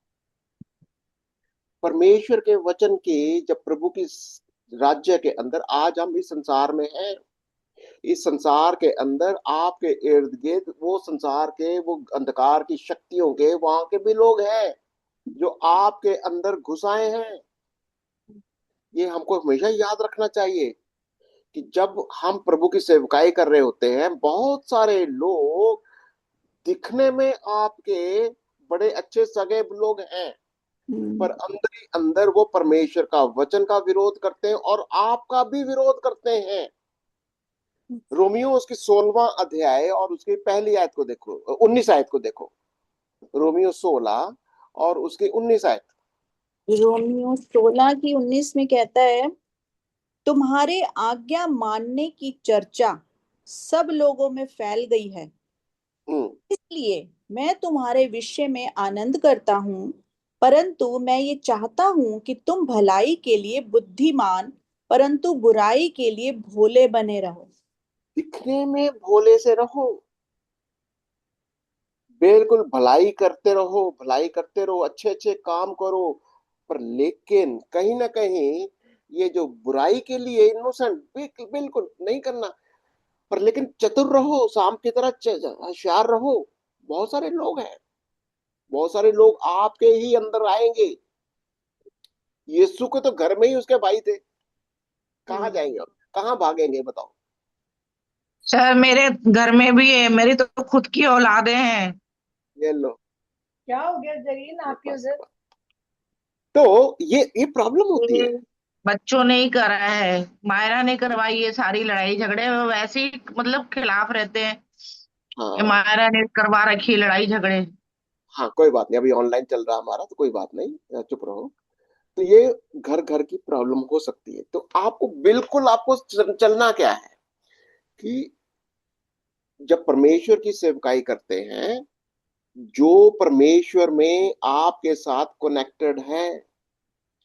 परमेश्वर के वचन के, जब प्रभु की राज्य के अंदर, आज हम इस संसार में हैं, इस संसार के अंदर आपके इर्द गिर्द वो संसार के, वो अंधकार की शक्तियों के वहां के भी लोग हैं जो आपके अंदर घुस आए हैं। ये हमको हमेशा याद रखना चाहिए कि जब हम प्रभु की सेवकाई कर रहे होते हैं, बहुत सारे लोग दिखने में आपके बड़े अच्छे सगे लोग हैं, पर
हम्म।
अंदर ही अंदर वो परमेश्वर का वचन का विरोध करते हैं और आपका भी विरोध करते हैं। रोमियो उसकी 16वां अध्याय और उसकी पहली आयत को देखो, 19 आयत को देखो। रोमियो 16 और उसकी 19 आयत।
रोमियो 16 की 19 में कहता है, तुम्हारे आज्ञा मानने की चर्चा सब लोगों में फैल गई है,
हम्म।
इसलिए मैं तुम्हारे विषय में आनंद करता हूँ, परंतु मैं ये चाहता हूँ कि तुम भलाई के लिए बुद्धिमान, परंतु बुराई के लिए भोले बने रहो।
दिखने में भोले से रहो, बिल्कुल भलाई करते रहो, भलाई करते रहो, अच्छे अच्छे काम करो, पर लेकिन कहीं ना कहीं ये जो बुराई के लिए इनोसेंट, बिल्कुल बिल्कुल नहीं करना। पर लेकिन चतुर रहो, शाम की तरह होशियार रहो। बहुत सारे लोग हैं, बहुत सारे लोग आपके ही अंदर आएंगे। यीशु को तो घर में ही उसके भाई थे, कहाँ जाएंगे और कहाँ भागेंगे बताओ।
सर मेरे घर में भी है, मेरी तो खुद की औलादे हैं।
ये लो,
क्या हो गया जरीन आपके
बस
उधर?
बस। तो ये प्रॉब्लम होती
ये
है।
बच्चों ने ही करा है, मायरा ने करवाई है सारी लड़ाई झगड़े, वो वैसे ही मतलब खिलाफ रहते हैं कि
हाँ
मायरा ने करवा रखी है लड़ाई झगड़े।
हाँ, कोई बात नहीं, अभी ऑनलाइन चल रहा है हमारा तो कोई बात नहीं, चुप रहो। तो ये घर घर की प्रॉब्लम हो सकती है। तो आपको बिल्कुल, आपको चलना क्या है कि जब परमेश्वर की सेवकाई करते हैं, जो परमेश्वर में आपके साथ कनेक्टेड है,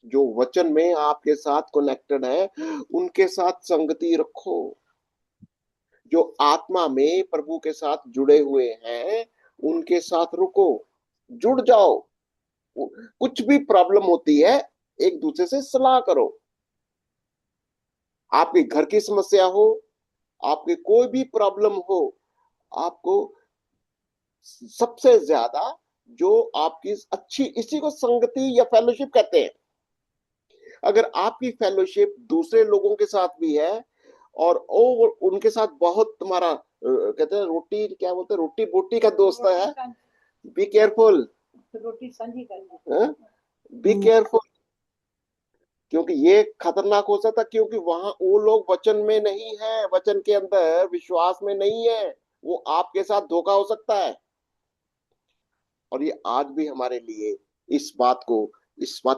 जो वचन में आपके साथ कनेक्टेड है, उनके साथ संगति रखो। जो आत्मा में प्रभु के साथ जुड़े हुए हैं, उनके साथ रुको, जुड़ जाओ। कुछ भी प्रॉब्लम होती है, एक दूसरे से सलाह करो। आपके घर की समस्या हो, आपके कोई भी प्रॉब्लम हो, आपको सबसे ज्यादा जो आपकी अच्छी, इसी को संगति या फेलोशिप कहते हैं। अगर आपकी फेलोशिप दूसरे लोगों के साथ भी है, और उनके साथ बहुत तुम्हारा कहते हैं रोटी, क्या बोलते हैं, रोटी बोटी का दोस्त है, बी केयरफुल,
रोटी संजी कर
बी केयरफुल। क्योंकि ये खतरनाक हो सकता है, क्योंकि वहां वो लोग वचन में नहीं है, वचन के अंदर विश्वास में नहीं है। वो आपके साथ धोखा हो सकता है। और ये आज भी हमारे लिए इस बात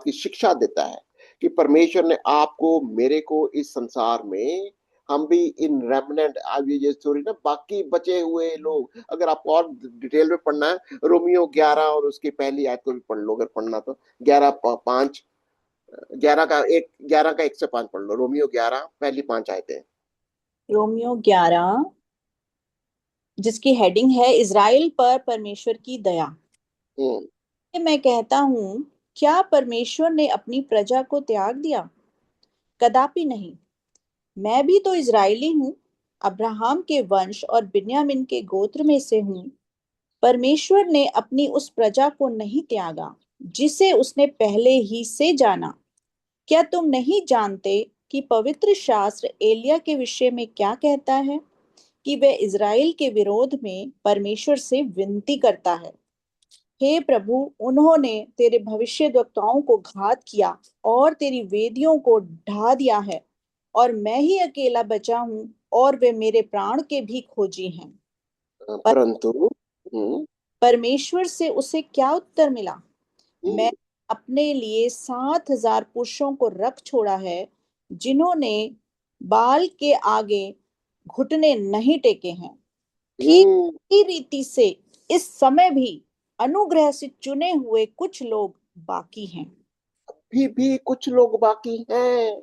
की शिक्षा देता है कि परमेश्वर ने आपको, मेरे को, इस संसार में, हम भी इन रेमनेंट, आज ये स्टोरी ना, बाकी बचे हुए लोग, अगर आपको और डिटेल में पढ़ना है, रोमियो 11 और उसकी पहली आयत को भी पढ़ लो, अगर पढ़ना तो 11:5, 11 का 1 से 5 पढ़ लो, रोमियो 11 पहली 5 आयतें।
रोमियो 11, जिसकी हेडिंग है इज़राइल पर परमेश्वर की दया।
हम्म।
ये मैं कहता हूँ, क्या परमेश्वर ने अपनी प्रजा को त्याग दिया? कदापि नहीं। मैं भी तो इज़राइली हूँ, अब्राहम के वंश और बिन्यामीन के गोत्र में से हूँ। परमेश्वर ने अपनी उस प्रजा को नहीं त्यागा जिसे उसने पहले ही से जाना। क्या तुम नहीं जानते कि पवित्र शास्त्र एलिया के विषय में क्या कहता है, कि वह इज़राइल के विरोध में परमेश्वर से विनती करता है, हे प्रभु, उन्होंने तेरे भविष्यद्वक्ताओं को घात किया और तेरी वेदियों को ढा दिया है, और मैं ही अकेला बचा हूँ और वे मेरे प्राण के भी खोजी हैं। पर
परंतु हम्म
परमेश्वर से उसे क्या उत्तर मिला? मैं
हम्म
अपने लिए 7,000 पुरुषों को रख छोड़ा है, जिन्होंने बाल के आगे घुटने नहीं टेके हैं। ठीक
हम्म,
ही रीति से इस समय भी अनुग्रह से चुने हुए कुछ लोग बाकी हैं।
भी कुछ लोग बाकी हैं।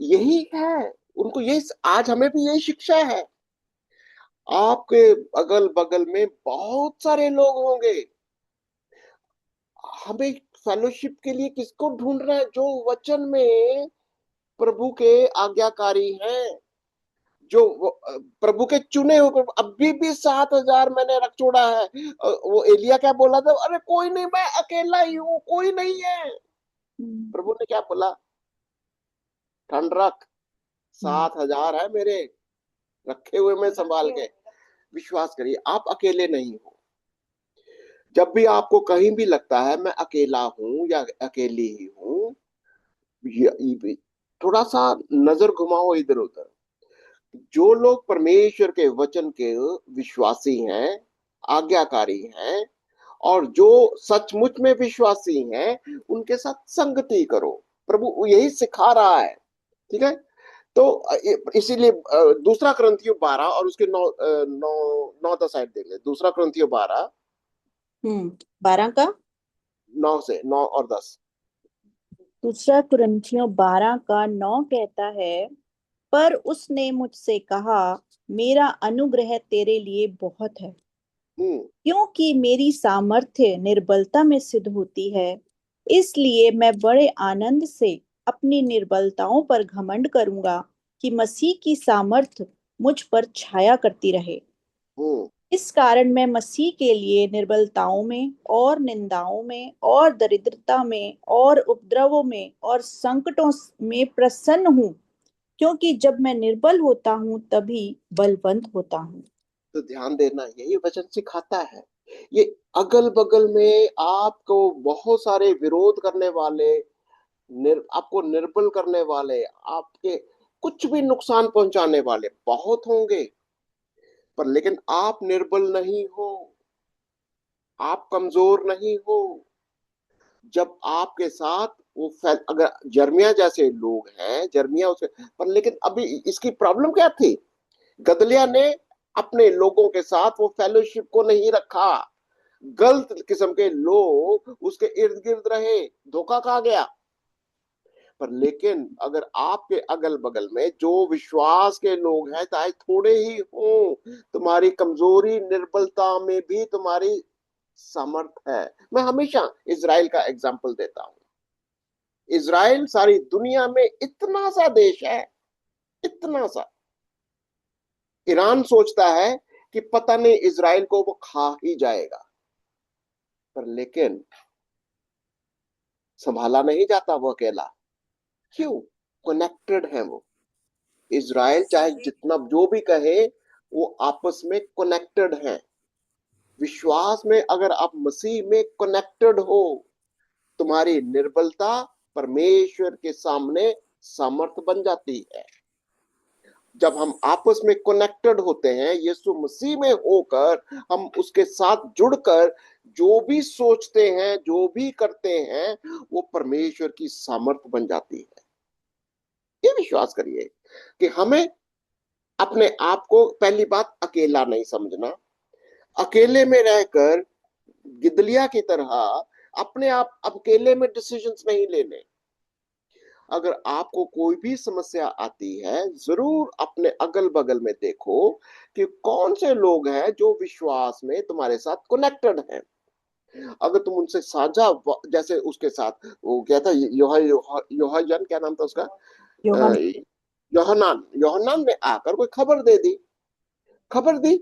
यही है, उनको ये, आज हमें भी यही शिक्षा है। आपके अगल बगल में बहुत सारे लोग होंगे। हमें फेलोशिप के लिए किसको ढूंढना है? जो वचन में प्रभु के आज्ञाकारी हैं, जो प्रभु के चुने हुए। अभी भी 7,000 मैंने रख छोड़ा है। वो एलिया क्या बोला था? अरे कोई नहीं, मैं अकेला ही हूँ, कोई नहीं है।
हम्म,
प्रभु ने क्या बोला? ठंड रख,
हम्म,
7,000 है मेरे रखे हुए में संभाल के। विश्वास करिए, आप अकेले नहीं हो। जब भी आपको कहीं भी लगता है मैं अकेला हूं या अकेली ही हूं, थोड़ा सा नजर घुमाओ इधर उधर। जो लोग परमेश्वर के वचन के विश्वासी हैं, आज्ञाकारी हैं, और जो सचमुच में विश्वासी हैं, उनके साथ संगति करो। प्रभु यही सिखा रहा है। ठीक है। तो इसीलिए दूसरा क्रंथियो 12 और उसके 9 10 देख ले। दूसरा क्रंथियो 12,
12 का
9 और 10।
दूसरा कुरिन्थियों 12 का 9 कहता है, पर उसने मुझसे कहा, मेरा अनुग्रह तेरे लिए बहुत है,
हम्म
क्योंकि मेरी सामर्थ्य निर्बलता में सिद्ध होती है। इसलिए मैं बड़े आनंद से अपनी निर्बलताओं पर घमंड करूंगा, कि मसीह की सामर्थ्य मुझ पर छाया करती रहे।
हम्म
इस कारण मैं मसीह के लिए निर्बलताओं में और निंदाओं में और दरिद्रता में और उपद्रवों में और संकटों में प्रसन्न हूँ, क्योंकि जब मैं निर्बल होता हूँ तभी बलवंत होता हूँ।
तो ध्यान देना, यही वचन सिखाता है। ये अगल बगल में आपको बहुत सारे विरोध करने वाले, आपको निर्बल करने वाले, आपके कुछ भी नुकसान पहुंचाने वाले बहुत होंगे, पर लेकिन आप निर्बल नहीं हो, आप कमजोर नहीं हो। जब आपके साथ वो अगर जर्मिया जैसे लोग हैं, जर्मिया उसे, पर लेकिन अभी इसकी प्रॉब्लम क्या थी? गदलिया ने अपने लोगों के साथ वो फेलोशिप को नहीं रखा। गलत किस्म के लोग उसके इर्द गिर्द रहे, धोखा खा गया। पर लेकिन अगर आपके अगल बगल में जो विश्वास के लोग हैं, चाहे थोड़े ही हों, तुम्हारी कमजोरी निर्बलता में भी तुम्हारी सामर्थ है। मैं हमेशा इजराइल का एग्जाम्पल देता हूं। इजराइल सारी दुनिया में इतना सा देश है, इतना सा। ईरान सोचता है कि पता नहीं इजराइल को वो खा ही जाएगा, पर लेकिन संभाला नहीं जाता वो अकेला। क्यों? कनेक्टेड है वो। इजराइल चाहे
सही।
जितना जो भी कहे, वो आपस में कनेक्टेड है। विश्वास में अगर आप मसीह में कनेक्टेड हो, तुम्हारी निर्बलता परमेश्वर के सामने सामर्थ बन जाती है। जब हम आपस में कनेक्टेड होते हैं, यीशु मसीह में होकर, हम उसके साथ जुड़कर जो भी सोचते हैं, जो भी करते हैं, वो परमेश्वर की सामर्थ बन जाती है। ये विश्वास करिए कि हमें अपने आप को, पहली बात, अकेला नहीं समझना। अकेले में रहकर गिदलिया की तरह अपने आप अकेले में डिसीजंस नहीं लेने। अगर आपको कोई भी समस्या आती है, जरूर अपने अगल बगल में देखो कि कौन से लोग हैं जो विश्वास में तुम्हारे साथ कनेक्टेड हैं। अगर तुम उनसे साझा, जैसे उसके साथ वो क्या था, योहान, क्या नाम था उसका,
यूहन्ना।
योहनान, योहनान ने आकर कोई खबर दे दी, खबर दी,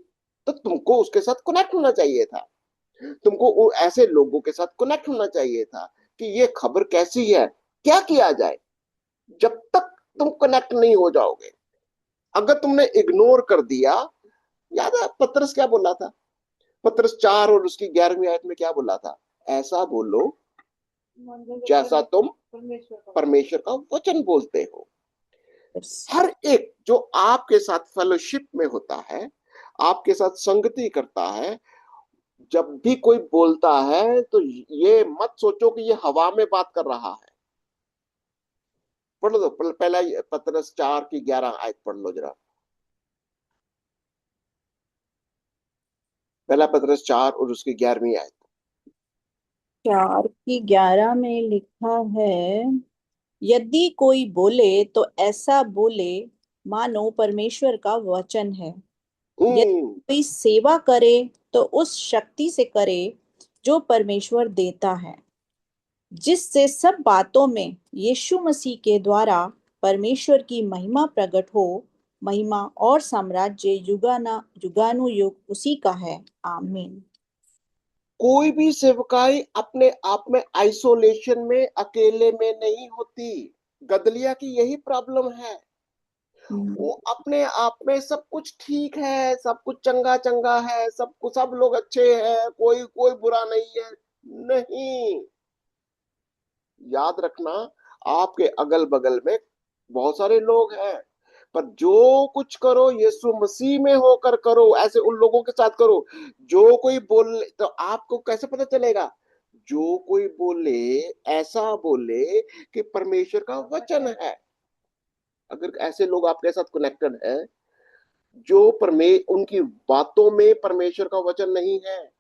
तो तुमको उसके साथ कनेक्ट होना चाहिए था। तुमको वो ऐसे लोगों के साथ कनेक्ट होना चाहिए था कि ये खबर कैसी है, क्या किया जाए। जब तक तुम कनेक्ट नहीं हो जाओगे, अगर तुमने इग्नोर कर दिया, याद है पतरस क्या बोला था? पतरस 4 और उसकी 11वीं आयत में क्या बोला था? ऐसा बोलो जैसा तुम परमेश्वर का वचन बोलते हो। हर एक जो आपके साथ फेलोशिप में होता है, आपके साथ संगति करता है, जब भी कोई बोलता है तो ये मत सोचो कि ये हवा में बात कर रहा है। पढ़ लो पहला पतरस 4 की 11 आयत पढ़ लो जरा। पहला पतरस 4 और उसकी 11वीं आयत।
4 की 11 में लिखा है, यदि कोई बोले तो ऐसा बोले मानो परमेश्वर का वचन है। यदि
हम्म।
कोई सेवा करे तो उस शक्ति से करे जो परमेश्वर देता है, जिससे सब बातों में यीशु मसीह के द्वारा परमेश्वर की महिमा प्रकट हो। महिमा और साम्राज्य युगाना युगानुयुग उसी का है। आमीन।
कोई भी सेवकाई अपने आप में आइसोलेशन में, अकेले में नहीं होती। गदलिया की यही प्रॉब्लम है। वो अपने आप में सब कुछ ठीक है, सब कुछ चंगा चंगा है, सब कुछ, सब लोग अच्छे हैं, कोई कोई बुरा नहीं है। नहीं, याद रखना, आपके अगल बगल में बहुत सारे लोग हैं, पर जो कुछ करो यीशु मसीह में होकर करो, ऐसे उन लोगों के साथ करो। जो कोई बोले तो आपको कैसे पता चलेगा? जो कोई बोले, ऐसा बोले कि परमेश्वर का वचन है। अगर ऐसे लोग आपके साथ कनेक्टेड है, जो उनकी बातों में परमेश्वर का वचन नहीं है,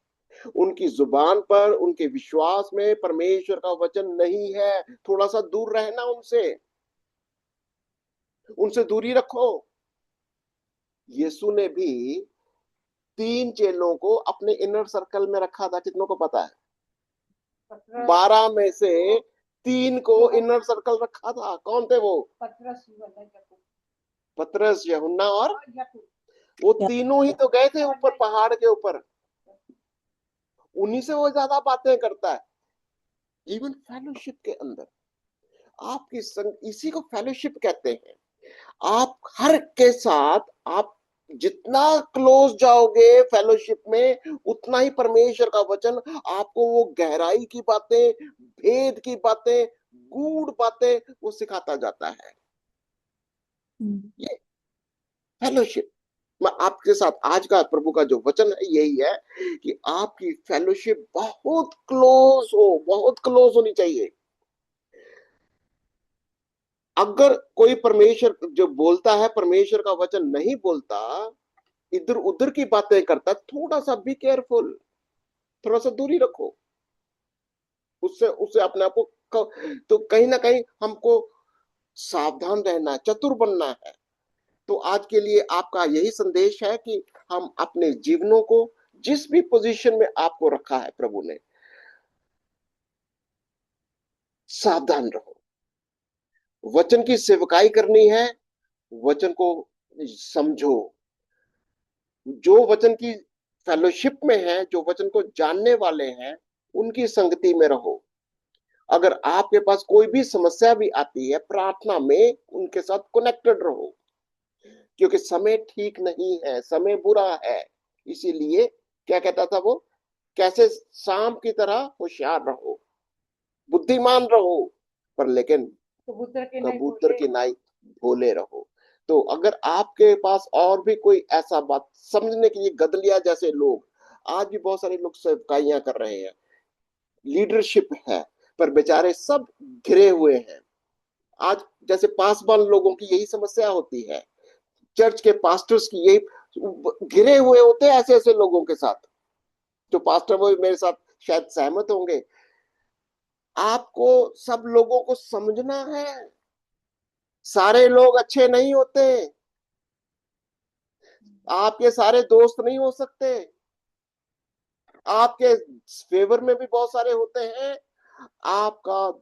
उनकी जुबान पर, उनके विश्वास में परमेश्वर का वचन नहीं है, थोड़ा सा दूर रहना उनसे, उनसे दूरी रखो। यीशु ने भी 3 चेलों को अपने इनर सर्कल में रखा था, कितनों को पता है? 12 में से 3 को इनर सर्कल रखा था। कौन थे वो? पतरस, यूहन्ना और वो तीनों ही तो गए थे ऊपर पहाड़ के ऊपर, उन्हीं से वो ज्यादा बातें करता है। इवन फेलोशिप के अंदर आपकी संग, इसी को फेलोशिप कहते हैं। आप हर के साथ आप जितना क्लोज जाओगे फेलोशिप में, उतना ही परमेश्वर का वचन आपको वो गहराई की बातें, भेद की बातें, गूढ़ बातें वो सिखाता जाता है। ये फेलोशिप। मैं आपके साथ आज का प्रभु का जो वचन है यही है कि आपकी फेलोशिप बहुत क्लोज हो, बहुत क्लोज होनी चाहिए। अगर कोई परमेश्वर जो बोलता है, परमेश्वर का वचन नहीं बोलता, इधर उधर की बातें करता, थोड़ा सा बी केयरफुल, थोड़ा सा दूरी रखो उससे, उससे अपने आप को। तो कहीं ना कहीं हमको सावधान रहना है, चतुर बनना है। तो आज के लिए आपका यही संदेश है कि हम अपने जीवनों को, जिस भी पोजीशन में आपको रखा है प्रभु ने, सावधान रहो। वचन की सेवकाई करनी है, वचन को समझो। जो वचन की फेलोशिप में है, जो वचन को जानने वाले हैं, उनकी संगति में रहो। अगर आपके पास कोई भी समस्या भी आती है, प्रार्थना में उनके साथ कनेक्टेड रहो, क्योंकि समय ठीक नहीं है, समय बुरा है। इसीलिए क्या कहता था वो, कैसे शाम की तरह होशियार रहो, बुद्धिमान रहो, पर लेकिन कबूतर की नाई भोले रहो। तो अगर आपके पास और भी कोई ऐसा बात समझने के लिए, गदलिया जैसे लोग, आज भी बहुत सारे लोग सेवकाइयां कर रहे हैं, लीडरशिप है, पर बेचारे सब घिरे हुए हैं। आज जैसे पासवान लोगों की यही समस्या होती है, चर्च के पास्टर्स की यही, घिरे हुए होते हैं ऐसे ऐसे लोगों के साथ। जो पास्टर वो मेरे साथ शायद सहमत होंगे। आपको सब लोगों को समझना है, सारे लोग अच्छे नहीं होते, आपके सारे दोस्त नहीं हो सकते, आपके फेवर में भी बहुत सारे होते हैं, आपका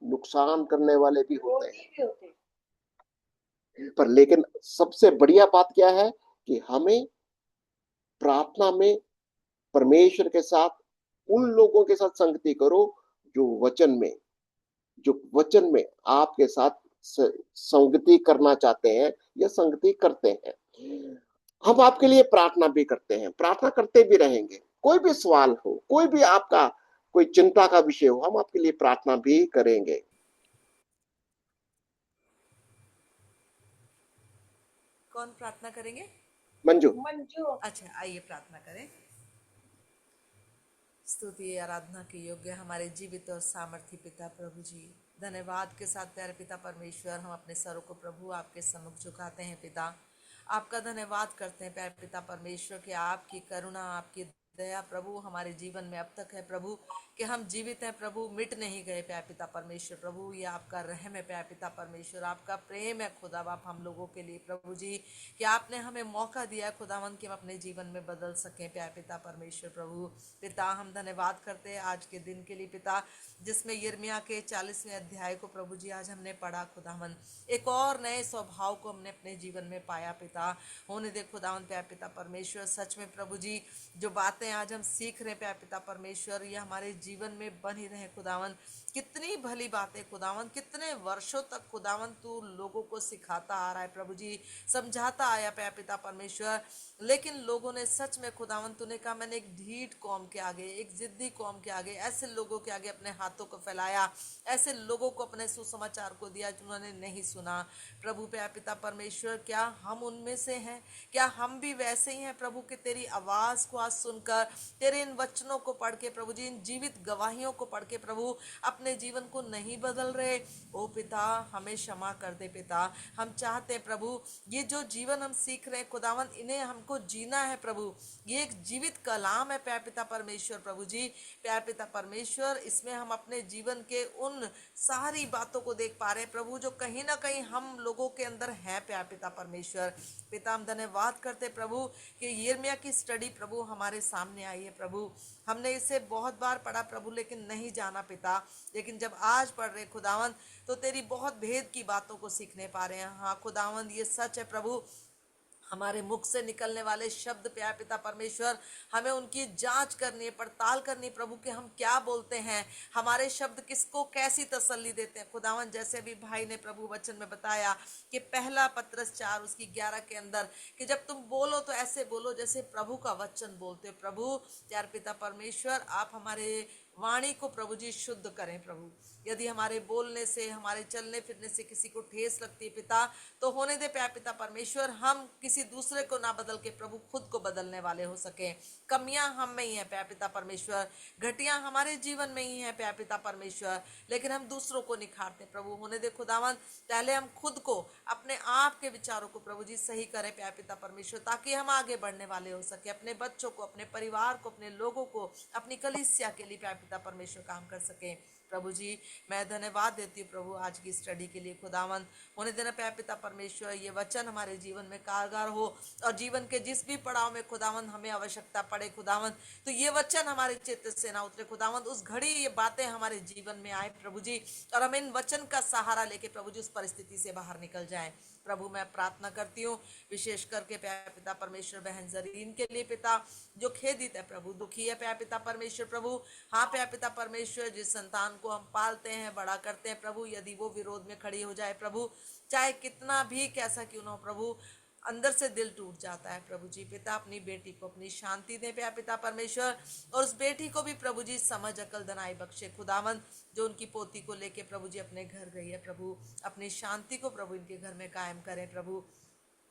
नुकसान करने वाले भी होते हैं। पर लेकिन सबसे बढ़िया बात क्या है कि हमें प्रार्थना में परमेश्वर के साथ, उन लोगों के साथ संगति करो जो वचन में, जो वचन में आपके साथ संगति करना चाहते हैं या संगति करते हैं। हम आपके लिए प्रार्थना भी करते हैं, प्रार्थना करते भी रहेंगे। कोई भी सवाल हो, कोई भी आपका कोई चिंता का विषय हो, हम आपके लिए प्रार्थना भी करेंगे।
कौन प्रार्थना करेंगे?
मंजू।
अच्छा, आइए प्रार्थना करें। स्तुति आराधना के योग्य हमारे जीवित और सामर्थी पिता प्रभु जी, धन्यवाद के साथ प्यारे पिता परमेश्वर, हम अपने सरों को प्रभु आपके सम्मुख झुकाते हैं पिता। आपका धन्यवाद करते हैं प्यारे पिता परमेश्वर कि आपकी करुणा, आपकी दया प्रभु हमारे जीवन में अब तक है प्रभु, कि हम जीवित हैं प्रभु, मिट नहीं गए प्यारे पिता परमेश्वर प्रभु। ये आपका रहम है प्यारे पिता परमेश्वर, आपका प्रेम है खुदा बाप हम लोगों के लिए प्रभु जी, कि आपने हमें मौका दिया खुदावन कि हम अपने जीवन में बदल सकें प्यारे पिता परमेश्वर प्रभु। पिता हम धन्यवाद करते हैं आज के दिन के लिए पिता, जिसमें यिर्मयाह के 40वें अध्याय को प्रभु जी आज हमने पढ़ा खुदावन, एक और नए स्वभाव को हमने अपने जीवन में पाया पिता। होने दे खुदावन प्यारे पिता परमेश्वर, सच में प्रभु जी जो बातें आज हम सीख रहे हैं प्यारे पिता परमेश्वर, ये हमारे जीवन में बनी रहे खुदावन। कितनी भली बातें खुदावन, कितने वर्षों तक खुदावन तू लोगों को सिखाता आ रहा है प्रभु जी, समझाता आया प्यारे पिता परमेश्वर, लेकिन लोगों ने सच में खुदावन तूने कहा मैंने एक ढीठ कौम के आगे, एक जिद्दी कौम के आगे, ऐसे लोगों के आगे अपने हाथों को फैलाया, ऐसे लोगों को अपने सुसमाचार को दिया जिन्होंने नहीं सुना प्रभु प्यारे पिता परमेश्वर। क्या हम उनमें से हैं? क्या हम भी वैसे ही हैं प्रभु कि तेरी आवाज को आज सुनकर, तेरे इन वचनों को पढ़ के प्रभु जी, इन जीवित गवाहियों को पढ़ के प्रभु अपने जीवन को नहीं बदल रहे? ओ पिता हमें क्षमा कर दे पिता, हम चाहते हैं प्रभु ये जो जीवन हम सीख रहे हैं खुदावन, इन्हें हमको जीना है प्रभु। ये एक जीवित कलाम है प्यारे पिता परमेश्वर प्रभु जी, प्यारे पिता परमेश्वर, इसमें हम अपने जीवन के उन सारी बातों को देख पा रहे हैं प्रभु जो कहीं ना कहीं हम लोगों के अंदर है प्यारे पिता परमेश्वर। पिता हम धन्यवाद करते प्रभु कि यिर्मयाह की स्टडी प्रभु हमारे सामने आई है प्रभु, हमने इसे बहुत बार पढ़ा प्रभु लेकिन नहीं जाना पिता, लेकिन जब आज पढ़ रहे खुदावन तो तेरी बहुत भेद की बातों को सीखने पा रहे हैं। हाँ खुदावन ये सच है प्रभु, हमारे मुख से निकलने वाले शब्द प्यार पिता परमेश्वर, हमें उनकी जांच करनी है, पड़ताल करनी प्रभु कि हम क्या बोलते हैं, हमारे शब्द किसको कैसी तसल्ली देते हैं खुदावन। जैसे भी भाई ने प्रभु वचन में बताया कि पहला पत्रस 4 उसकी 11 के अंदर कि जब तुम बोलो तो ऐसे बोलो जैसे प्रभु का वचन बोलते हो। प्रभु प्यार पिता परमेश्वर, आप हमारे वाणी को प्रभु जी शुद्ध करें प्रभु। यदि हमारे बोलने से, हमारे चलने फिरने से किसी को ठेस लगती है पिता, तो होने दे प्यार पिता परमेश्वर, हम किसी दूसरे को ना बदल के प्रभु खुद को बदलने वाले हो सके। कमियां हम में ही है प्यार पिता परमेश्वर, घटियां हमारे जीवन में ही है प्यार पिता परमेश्वर, लेकिन हम दूसरों को निखारते प्रभु। होने दे खुदावन, पहले हम खुद को, अपने आप के विचारों को प्रभु जी सही करें प्यार पिता परमेश्वर, ताकि हम आगे बढ़ने वाले हो सके, अपने बच्चों को, अपने परिवार को, अपने लोगों को, अपनी कलीसिया के लिए प्यार पिता परमेश्वर काम कर सके। प्रभु जी मैं धन्यवाद देती हूँ प्रभु आज की स्टडी के लिए खुदावन। होने देना प्यार पिता परमेश्वर, ये वचन हमारे जीवन में कारगर हो, और जीवन के जिस भी पड़ाव में खुदावन हमें आवश्यकता पड़े खुदावन, तो ये वचन हमारे चित्त से ना उतरे खुदावन, उस घड़ी ये बातें हमारे जीवन में आए प्रभु जी, और हम इन वचन का सहारा लेके प्रभु जी उस परिस्थिति से बाहर निकल जाए। प्रभु मैं प्रार्थना करती हूँ विशेष करके प्यार पिता परमेश्वर बहन जरीन के लिए पिता, जो खेदित है प्रभु, दुखी है प्यार पिता परमेश्वर प्रभु। हाँ प्यार पिता परमेश्वर, जिस संतान को हम पालते हैं, बड़ा करते हैं प्रभु, यदि वो विरोध में खड़ी हो जाए प्रभु, चाहे कितना भी कैसा क्यों ना हो प्रभु, अंदर से दिल टूट जाता है प्रभु जी। पिता अपनी बेटी को अपनी शांति दे प्यार पिता परमेश्वर, और उस बेटी को भी प्रभु जी समझ अकल दनाई बख्शे खुदावन, जो उनकी पोती को लेके प्रभु जी अपने घर गई है प्रभु, अपनी शांति को प्रभु इनके घर में कायम करें प्रभु।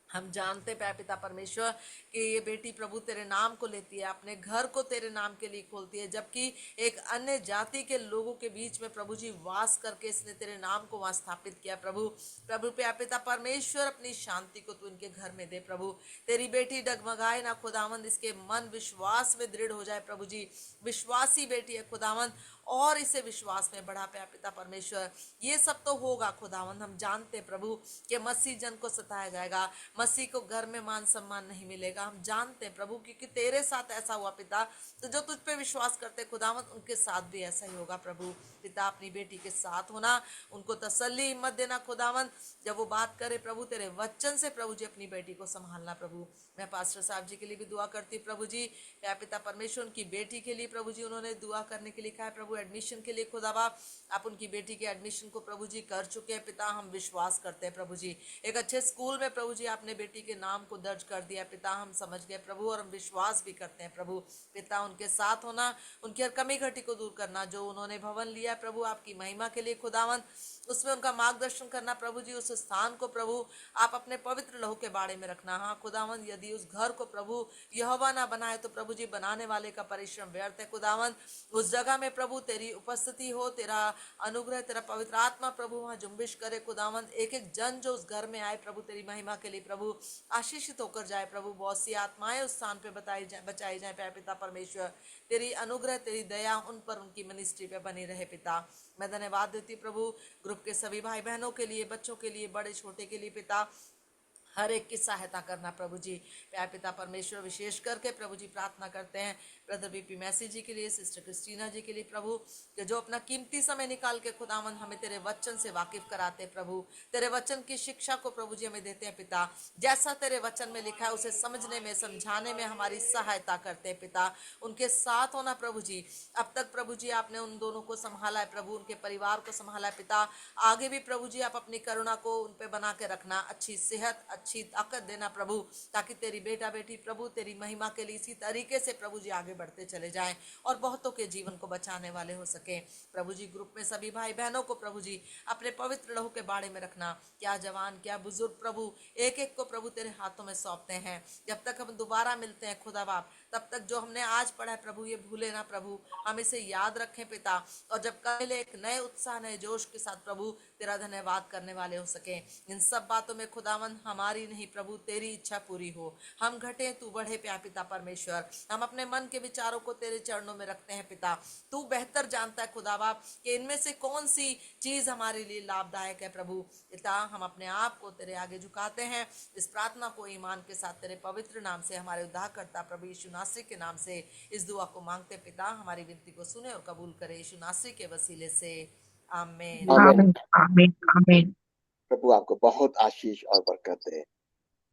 हम जानते प्यार पिता परमेश्वर कि ये बेटी प्रभु तेरे नाम को लेती है, अपने घर को तेरे नाम के लिए खोलती है, जबकि एक अन्य जाति के लोगों के बीच में प्रभु जी वास करके इसने तेरे नाम को वहां स्थापित किया प्रभु। प्रभु प्यार पिता परमेश्वर, अपनी शांति को तू इनके घर में दे प्रभु। तेरी बेटी डगमगाए ना खुदावंद, इसके मन विश्वास में दृढ़ हो जाए प्रभु जी। विश्वासी बेटी है खुदावंद, और इसे विश्वास में बढ़ा प्यार पिता परमेश्वर। ये सब तो होगा खुदावंद, हम जानते प्रभु कि मसीह जन को सताया जाएगा, मसीह को घर में मान सम्मान नहीं मिलेगा। हम जानते हैं प्रभु क्योंकि तेरे साथ ऐसा हुआ पिता, तो जो तुझ पे विश्वास करते खुदावंद उनके साथ भी ऐसा ही होगा प्रभु। पिता अपनी बेटी के साथ होना, उनको तसल्ली हिम्मत देना खुदावंद, जब वो बात करे प्रभु तेरे वचन से प्रभु जी अपनी बेटी को संभालना प्रभु। मैं पास्टर साहब जी के लिए भी दुआ करती हूँ प्रभु जी, प्यार पिता परमेश्वर उनकी बेटी के लिए प्रभु जी उन्होंने दुआ करने के लिए कहा है प्रभु, एडमिशन के लिए खुदा बाप आप उनकी बेटी के एडमिशन को प्रभु जी कर चुके हैं पिता। हम विश्वास करते हैं प्रभु जी, एक अच्छे स्कूल में प्रभु जी आपने बेटी के नाम को दर्ज कर दिया पिता, हम समझ गए प्रभु, और हम विश्वास भी करते हैं प्रभु। पिता उनके साथ होना, उनकी हर कमी घटी को दूर करना, जो उन्होंने भवन लिया है प्रभु आपकी महिमा के लिए खुदावन, उसमें उनका मार्गदर्शन करना प्रभु जी। उस स्थान को प्रभु आप अपने पवित्र लहू के बाड़े में रखना। हाँ खुदावन, यदि उस घर को प्रभु यहोवा ना बनाए तो प्रभु जी बनाने वाले का परिश्रम व्यर्थ है खुदावन। उस जगह में प्रभु तेरी उपस्थिति हो, तेरा अनुग्रह, तेरा पवित्र आत्मा प्रभु वहां जुम्बिश करे खुदावन। एक एक जन जो उस घर में आए प्रभु तेरी महिमा के लिए प्रभु आशीषित होकर जाए प्रभु। बहुत सी आत्माएं उस स्थान पे बचाई जाए प्यार पिता परमेश्वर। तेरी अनुग्रह, तेरी दया उन पर, उनकी मिनिस्ट्री पे बनी रहे पिता। मैं धन्यवाद देती प्रभु ग्रुप के सभी भाई बहनों के लिए, बच्चों के लिए, बड़े छोटे के लिए पिता, हर एक की सहायता करना प्रभु जी। प्यार पिता परमेश्वर विशेष करके प्रभु जी प्रार्थना करते हैं ब्रदर बीपी मैसी जी के लिए, सिस्टर क्रिस्टीना जी के लिए प्रभु, कि जो अपना कीमती समय निकाल के खुदावन हमें तेरे वचन से वाकिफ कराते हैं प्रभु। तेरे वचन की शिक्षा को प्रभु जी हमें देते हैं पिता, जैसा तेरे वचन में लिखा है उसे समझने में, समझाने में हमारी सहायता करते हैं पिता। उनके साथ होना प्रभु जी। अब तक प्रभु जी आपने उन दोनों को संभाला है प्रभु, उनके परिवार को संभाला है पिता। आगे भी प्रभु जी आप अपनी करुणा को उन पे बना के रखना, अच्छी सेहत, अच्छी ताकत देना प्रभु, ताकि तेरी बेटा बेटी प्रभु तेरी महिमा के लिए इसी तरीके से प्रभु जी आगे बढ़ते चले जाएं और बहुतों के जीवन को बचाने वाले हो सके प्रभु जी। ग्रुप में सभी भाई बहनों को प्रभु जी अपने पवित्र लहू के बाड़े में रखना। क्या जवान, क्या बुजुर्ग प्रभु, एक एक को प्रभु तेरे हाथों में सौंपते हैं। जब तक हम दोबारा मिलते हैं खुदा बाप, तब तक जो हमने आज पढ़ा है प्रभु ये भूले ना प्रभु, हम इसे याद रखें पिता, और जब कल एक नए उत्साह, नए जोश के साथ प्रभु तेरा धन्यवाद करने वाले हो सके। इन सब बातों में खुदावन हमारी नहीं प्रभु तेरी इच्छा पूरी हो। हम घटे तू बढ़े प्यार पिता परमेश्वर। हम अपने मन के विचारों को तेरे चरणों में रखते हैं पिता। तू बेहतर जानता है खुदा बाप कि इनमें से कौन सी चीज हमारे लिए लाभदायक है प्रभु पिता। हम अपने आप को तेरे आगे झुकाते हैं। इस प्रार्थना को ईमान के साथ तेरे पवित्र नाम से हमारे उद्धारकर्ता प्रभु यीशु नासरी के नाम से इस दुआ को मांगते पिता। हमारी विनती को सुने और कबूल करे यीशु नासरी के वसीले से, आमीन।
आमीन।
आमीन आमीन आमीन।
प्रभु आपको बहुत आशीष और बरकत दे।